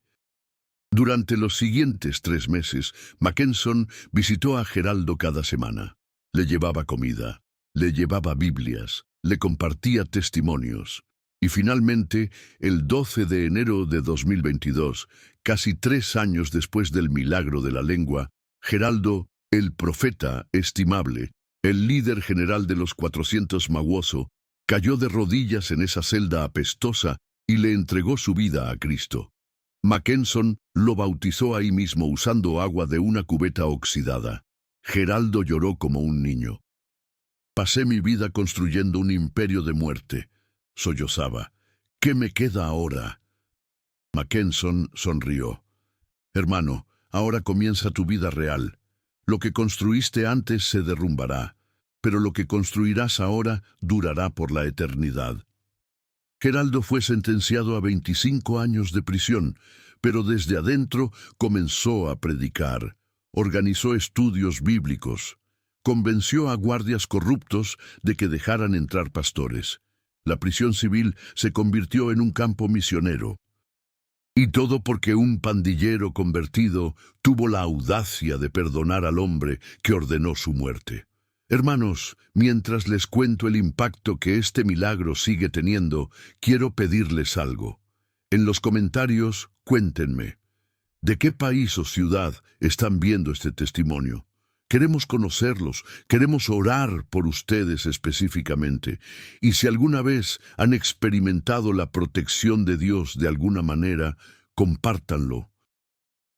Durante los siguientes 3 meses, Mackenson visitó a Geraldo cada semana. Le llevaba comida, le llevaba Biblias, le compartía testimonios. Y finalmente, el 12 de enero de 2022, casi 3 años después del milagro de la lengua, Geraldo, el profeta estimable, el líder general de los 400 Mawoso, cayó de rodillas en esa celda apestosa y le entregó su vida a Cristo. Mackenson lo bautizó ahí mismo usando agua de una cubeta oxidada. Geraldo lloró como un niño. «Pasé mi vida construyendo un imperio de muerte», sollozaba. «¿Qué me queda ahora?». Mackenson sonrió. «Hermano, ahora comienza tu vida real. Lo que construiste antes se derrumbará, pero lo que construirás ahora durará por la eternidad». Geraldo fue sentenciado a 25 años de prisión, pero desde adentro comenzó a predicar. Organizó estudios bíblicos. Convenció a guardias corruptos de que dejaran entrar pastores. La prisión civil se convirtió en un campo misionero. Y todo porque un pandillero convertido tuvo la audacia de perdonar al hombre que ordenó su muerte. Hermanos, mientras les cuento el impacto que este milagro sigue teniendo, quiero pedirles algo. En los comentarios, cuéntenme, ¿de qué país o ciudad están viendo este testimonio? Queremos conocerlos, queremos orar por ustedes específicamente. Y si alguna vez han experimentado la protección de Dios de alguna manera, compártanlo.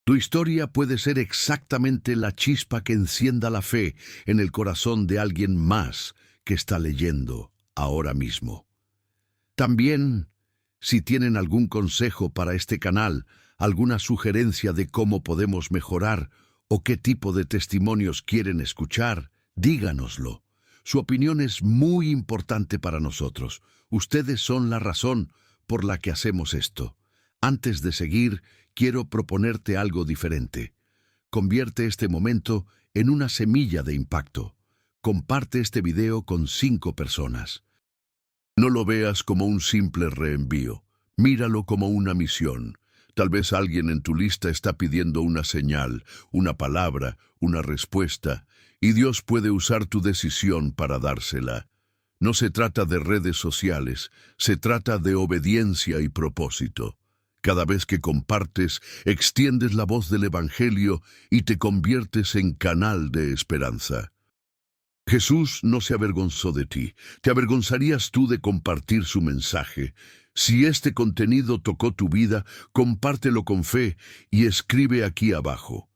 Tu historia puede ser exactamente la chispa que encienda la fe en el corazón de alguien más que está leyendo ahora mismo. También, si tienen algún consejo para este canal, alguna sugerencia de cómo podemos mejorar o qué tipo de testimonios quieren escuchar, díganoslo. Su opinión es muy importante para nosotros. Ustedes son la razón por la que hacemos esto. Antes de seguir, quiero proponerte algo diferente. Convierte este momento en una semilla de impacto. Comparte este video con 5 personas. No lo veas como un simple reenvío. Míralo como una misión. Tal vez alguien en tu lista está pidiendo una señal, una palabra, una respuesta, y Dios puede usar tu decisión para dársela. No se trata de redes sociales, se trata de obediencia y propósito. Cada vez que compartes, extiendes la voz del Evangelio y te conviertes en canal de esperanza. Jesús no se avergonzó de ti. ¿Te avergonzarías tú de compartir su mensaje? Si este contenido tocó tu vida, compártelo con fe y escribe aquí abajo: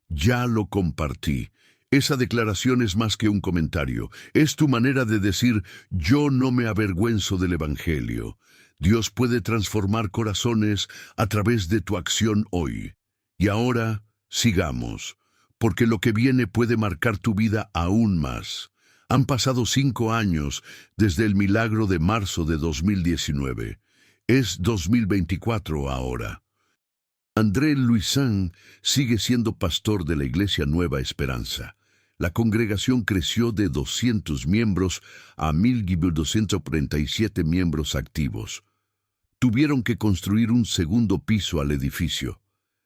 ya lo compartí. Esa declaración es más que un comentario. Es tu manera de decir: yo no me avergüenzo del Evangelio. Dios puede transformar corazones a través de tu acción hoy. Y ahora, sigamos, porque lo que viene puede marcar tu vida aún más. Han pasado 5 años desde el milagro de marzo de 2019. Es 2024 ahora. André Luisán sigue siendo pastor de la Iglesia Nueva Esperanza. La congregación creció de 200 miembros a 1,237 miembros activos. Tuvieron que construir un segundo piso al edificio.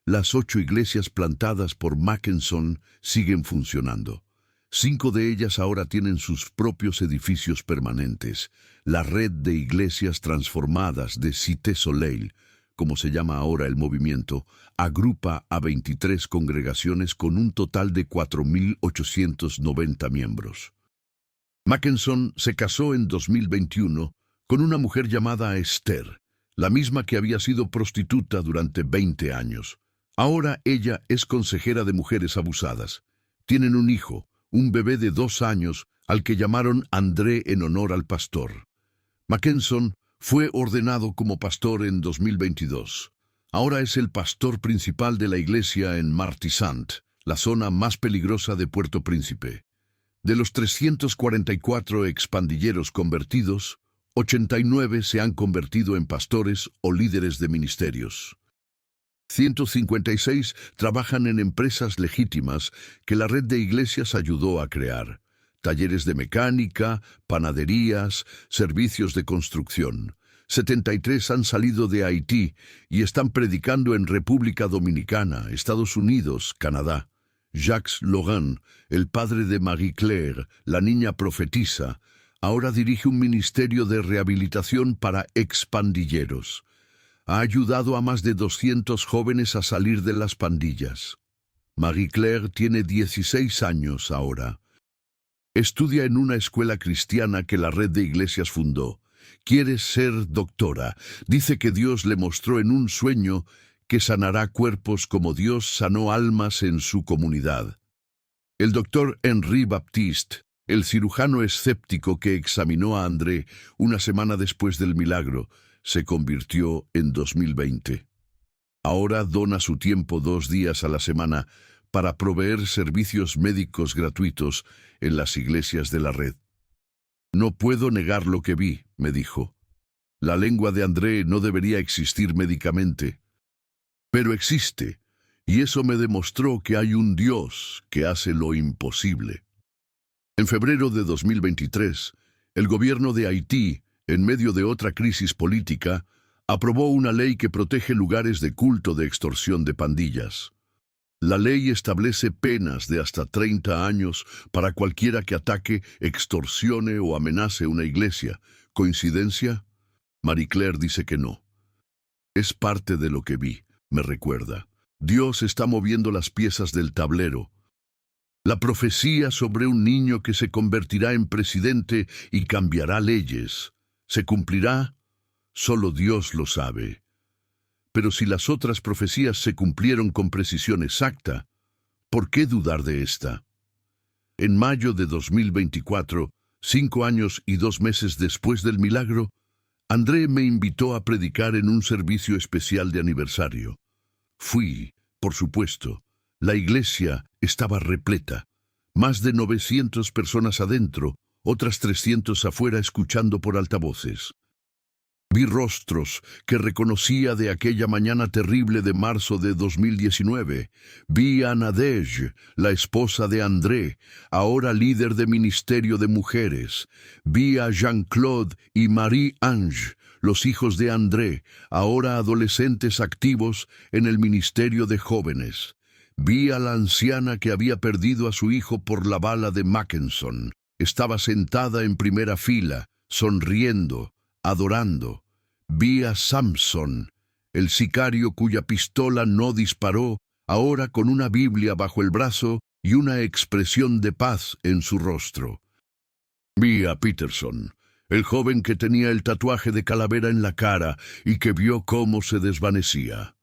Las 8 iglesias plantadas por Mackenson siguen funcionando. 5 de ellas ahora tienen sus propios edificios permanentes. La red de iglesias transformadas de Cité Soleil, como se llama ahora el movimiento, agrupa a 23 congregaciones con un total de 4,890 miembros. Mackenson se casó en 2021 con una mujer llamada Esther, la misma que había sido prostituta durante 20 años. Ahora ella es consejera de mujeres abusadas. Tienen un hijo, un bebé de 2 años, al que llamaron André en honor al pastor. Mackenson fue ordenado como pastor en 2022. Ahora es el pastor principal de la iglesia en Martissant, la zona más peligrosa de Puerto Príncipe. De los 344 expandilleros convertidos, 89 se han convertido en pastores o líderes de ministerios. 156 trabajan en empresas legítimas que la red de iglesias ayudó a crear. Talleres de mecánica, panaderías, servicios de construcción. 73 han salido de Haití y están predicando en República Dominicana, Estados Unidos, Canadá. Jacques Logan, el padre de Marie-Claire, la niña profetisa, ahora dirige un ministerio de rehabilitación para expandilleros. Ha ayudado a más de 200 jóvenes a salir de las pandillas. Marie-Claire tiene 16 años ahora. Estudia en una escuela cristiana que la red de iglesias fundó. Quiere ser doctora. Dice que Dios le mostró en un sueño que sanará cuerpos como Dios sanó almas en su comunidad. El doctor Henri Baptiste, el cirujano escéptico que examinó a André una semana después del milagro, se convirtió en 2020. Ahora dona su tiempo 2 días a la semana para proveer servicios médicos gratuitos en las iglesias de la red. No puedo negar lo que vi, me dijo. La lengua de André no debería existir médicamente, pero existe, y eso me demostró que hay un Dios que hace lo imposible. En febrero de 2023, el gobierno de Haití, en medio de otra crisis política, aprobó una ley que protege lugares de culto de extorsión de pandillas. La ley establece penas de hasta 30 años para cualquiera que ataque, extorsione o amenace una iglesia. ¿Coincidencia? Marie Claire dice que no. Es parte de lo que vi, me recuerda. Dios está moviendo las piezas del tablero. La profecía sobre un niño que se convertirá en presidente y cambiará leyes. ¿Se cumplirá? Solo Dios lo sabe. Pero si las otras profecías se cumplieron con precisión exacta, ¿por qué dudar de esta? En mayo de 2024, 5 años y 2 meses después del milagro, André me invitó a predicar en un servicio especial de aniversario. Fui, por supuesto. La iglesia estaba repleta. Más de 900 personas adentro, otras 300 afuera escuchando por altavoces. Vi rostros que reconocía de aquella mañana terrible de marzo de 2019. Vi a Nadege, la esposa de André, ahora líder de ministerio de mujeres. Vi a Jean-Claude y Marie-Ange, los hijos de André, ahora adolescentes activos en el ministerio de jóvenes. Vi a la anciana que había perdido a su hijo por la bala de Mackenson. Estaba sentada en primera fila, sonriendo, adorando. Vi a Samson, el sicario cuya pistola no disparó, ahora con una Biblia bajo el brazo y una expresión de paz en su rostro. Vi a Peterson, el joven que tenía el tatuaje de calavera en la cara y que vio cómo se desvanecía.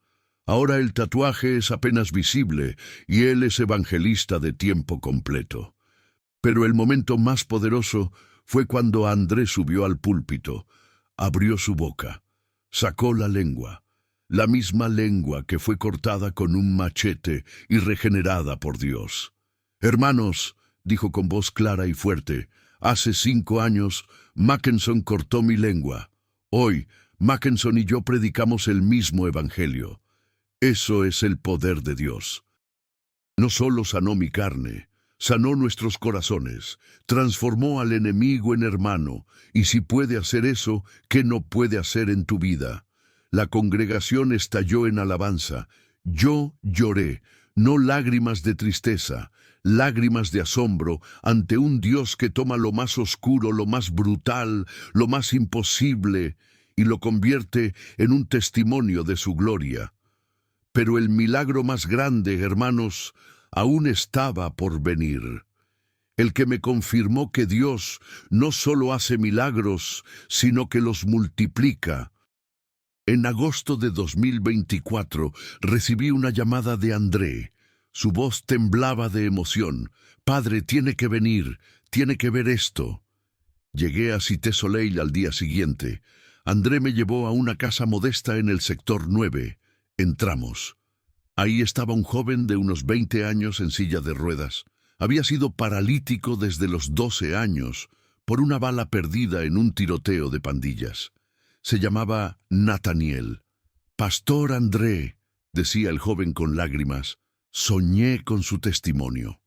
Ahora el tatuaje es apenas visible y él es evangelista de tiempo completo. Pero el momento más poderoso fue cuando André subió al púlpito, abrió su boca, sacó la lengua, la misma lengua que fue cortada con un machete y regenerada por Dios. «Hermanos», dijo con voz clara y fuerte, «hace 5 años Mackenson cortó mi lengua. Hoy Mackenson y yo predicamos el mismo evangelio. Eso es el poder de Dios. No solo sanó mi carne, sanó nuestros corazones, transformó al enemigo en hermano, y si puede hacer eso, ¿qué no puede hacer en tu vida? La congregación estalló en alabanza. Yo lloré, no lágrimas de tristeza, lágrimas de asombro ante un Dios que toma lo más oscuro, lo más brutal, lo más imposible, y lo convierte en un testimonio de su gloria. Pero el milagro más grande, hermanos, aún estaba por venir. El que me confirmó que Dios no solo hace milagros, sino que los multiplica. En agosto de 2024 recibí una llamada de André. Su voz temblaba de emoción. «Padre, tiene que venir, tiene que ver esto». Llegué a Cité Soleil al día siguiente. André me llevó a una casa modesta en el sector 9. Entramos. Ahí estaba un joven de unos 20 años en silla de ruedas. Había sido paralítico desde los 12 años por una bala perdida en un tiroteo de pandillas. Se llamaba Nathaniel. «Pastor André», decía el joven con lágrimas, «soñé con su testimonio.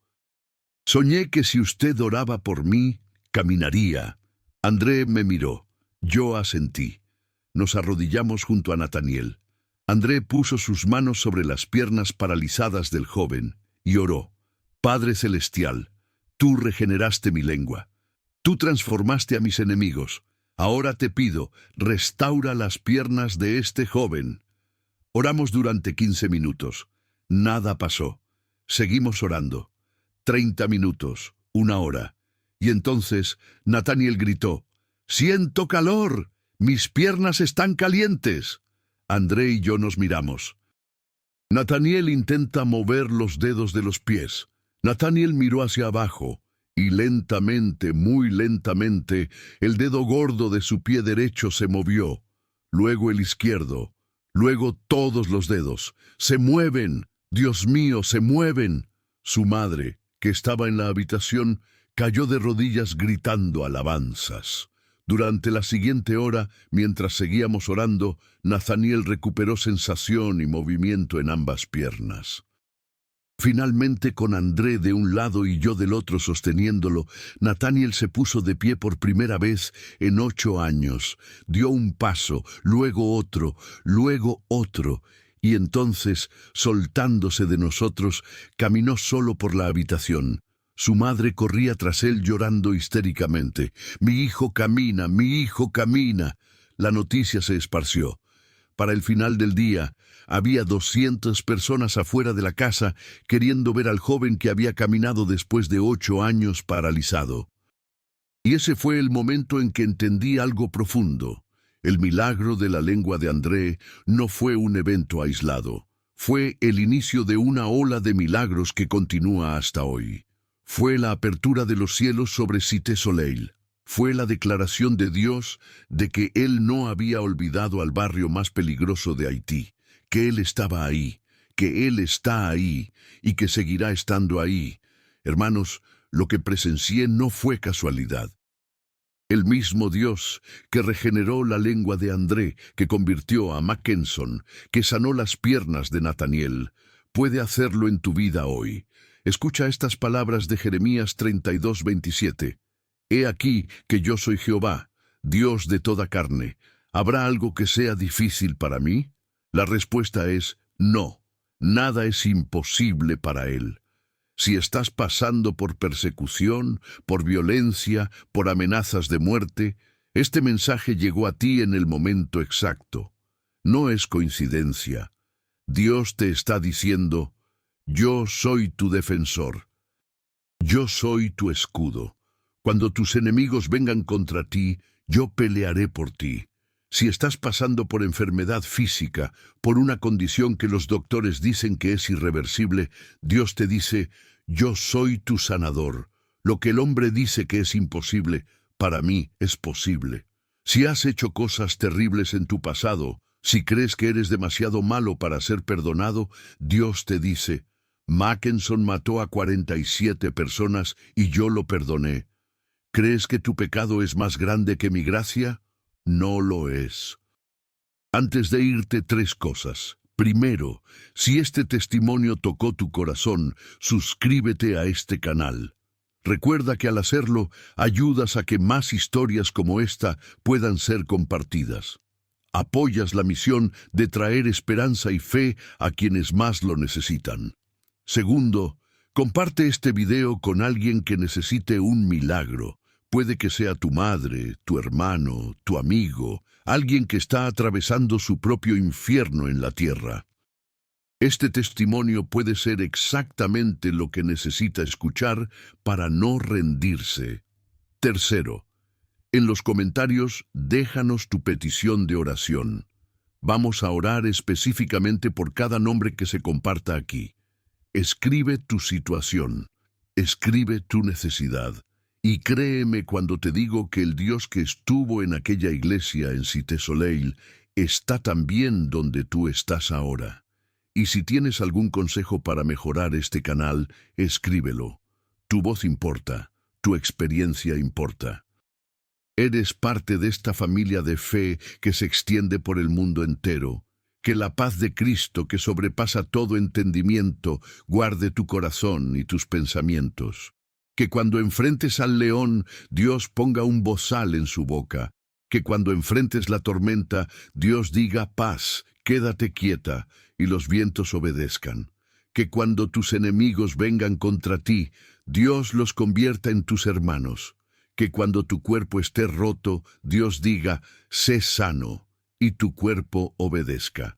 Soñé que si usted oraba por mí, caminaría». André me miró. Yo asentí. Nos arrodillamos junto a Nathaniel. André puso sus manos sobre las piernas paralizadas del joven y oró. «Padre Celestial, tú regeneraste mi lengua. Tú transformaste a mis enemigos. Ahora te pido, restaura las piernas de este joven». Oramos durante 15 minutos. Nada pasó. Seguimos orando. 30 minutos, 1 hora. Y entonces Nathaniel gritó, «¡Siento calor! ¡Mis piernas están calientes!». André y yo nos miramos. Nathaniel intenta mover los dedos de los pies. Nathaniel miró hacia abajo y lentamente, muy lentamente, el dedo gordo de su pie derecho se movió. Luego el izquierdo. Luego todos los dedos. ¡Se mueven! ¡Dios mío, se mueven! Su madre, que estaba en la habitación, cayó de rodillas gritando alabanzas. Durante la siguiente hora, mientras seguíamos orando, Nathaniel recuperó sensación y movimiento en ambas piernas. Finalmente, con André de un lado y yo del otro sosteniéndolo, Nathaniel se puso de pie por primera vez en 8 años. Dio un paso, luego otro, y entonces, soltándose de nosotros, caminó solo por la habitación. Su madre corría tras él llorando histéricamente. «¡Mi hijo camina! ¡Mi hijo camina!». La noticia se esparció. Para el final del día, había 200 personas afuera de la casa queriendo ver al joven que había caminado después de 8 años paralizado. Y ese fue el momento en que entendí algo profundo. El milagro de la lengua de André no fue un evento aislado. Fue el inicio de una ola de milagros que continúa hasta hoy. Fue la apertura de los cielos sobre Cité Soleil. Fue la declaración de Dios de que Él no había olvidado al barrio más peligroso de Haití, que Él estaba ahí, que Él está ahí y que seguirá estando ahí. Hermanos, lo que presencié no fue casualidad. El mismo Dios que regeneró la lengua de André, que convirtió a Mackenson, que sanó las piernas de Nathaniel, puede hacerlo en tu vida hoy. Escucha estas palabras de Jeremías 32:27. He aquí que yo soy Jehová, Dios de toda carne. ¿Habrá algo que sea difícil para mí? La respuesta es no. Nada es imposible para Él. Si estás pasando por persecución, por violencia, por amenazas de muerte, este mensaje llegó a ti en el momento exacto. No es coincidencia. Dios te está diciendo, yo soy tu defensor. Yo soy tu escudo. Cuando tus enemigos vengan contra ti, yo pelearé por ti. Si estás pasando por enfermedad física, por una condición que los doctores dicen que es irreversible, Dios te dice, yo soy tu sanador. Lo que el hombre dice que es imposible, para mí es posible. Si has hecho cosas terribles en tu pasado, si crees que eres demasiado malo para ser perdonado, Dios te dice, Mackenson mató a 47 personas y yo lo perdoné. ¿Crees que tu pecado es más grande que mi gracia? No lo es. Antes de irte, 3 cosas. Primero, si este testimonio tocó tu corazón, suscríbete a este canal. Recuerda que al hacerlo, ayudas a que más historias como esta puedan ser compartidas. Apoyas la misión de traer esperanza y fe a quienes más lo necesitan. Segundo, comparte este video con alguien que necesite un milagro. Puede que sea tu madre, tu hermano, tu amigo, alguien que está atravesando su propio infierno en la tierra. Este testimonio puede ser exactamente lo que necesita escuchar para no rendirse. Tercero, en los comentarios déjanos tu petición de oración. Vamos a orar específicamente por cada nombre que se comparta aquí. Escribe tu situación, escribe tu necesidad. Y créeme cuando te digo que el Dios que estuvo en aquella iglesia en Cité Soleil está también donde tú estás ahora. Y si tienes algún consejo para mejorar este canal, escríbelo. Tu voz importa, tu experiencia importa. Eres parte de esta familia de fe que se extiende por el mundo entero. Que la paz de Cristo, que sobrepasa todo entendimiento, guarde tu corazón y tus pensamientos. Que cuando enfrentes al león, Dios ponga un bozal en su boca. Que cuando enfrentes la tormenta, Dios diga paz, quédate quieta, y los vientos obedezcan. Que cuando tus enemigos vengan contra ti, Dios los convierta en tus hermanos. Que cuando tu cuerpo esté roto, Dios diga, sé sano, y tu cuerpo obedezca.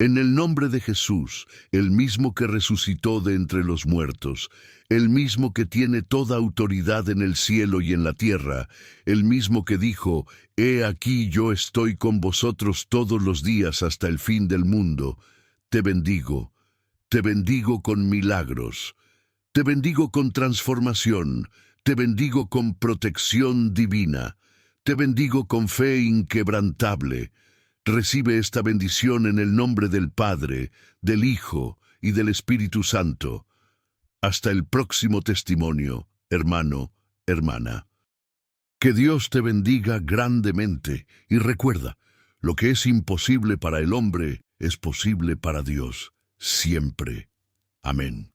En el nombre de Jesús, el mismo que resucitó de entre los muertos, el mismo que tiene toda autoridad en el cielo y en la tierra, el mismo que dijo, «He aquí yo estoy con vosotros todos los días hasta el fin del mundo», te bendigo con milagros, te bendigo con transformación, te bendigo con protección divina, te bendigo con fe inquebrantable. Recibe esta bendición en el nombre del Padre, del Hijo y del Espíritu Santo. Hasta el próximo testimonio, hermano, hermana. Que Dios te bendiga grandemente y recuerda, lo que es imposible para el hombre es posible para Dios, siempre. Amén.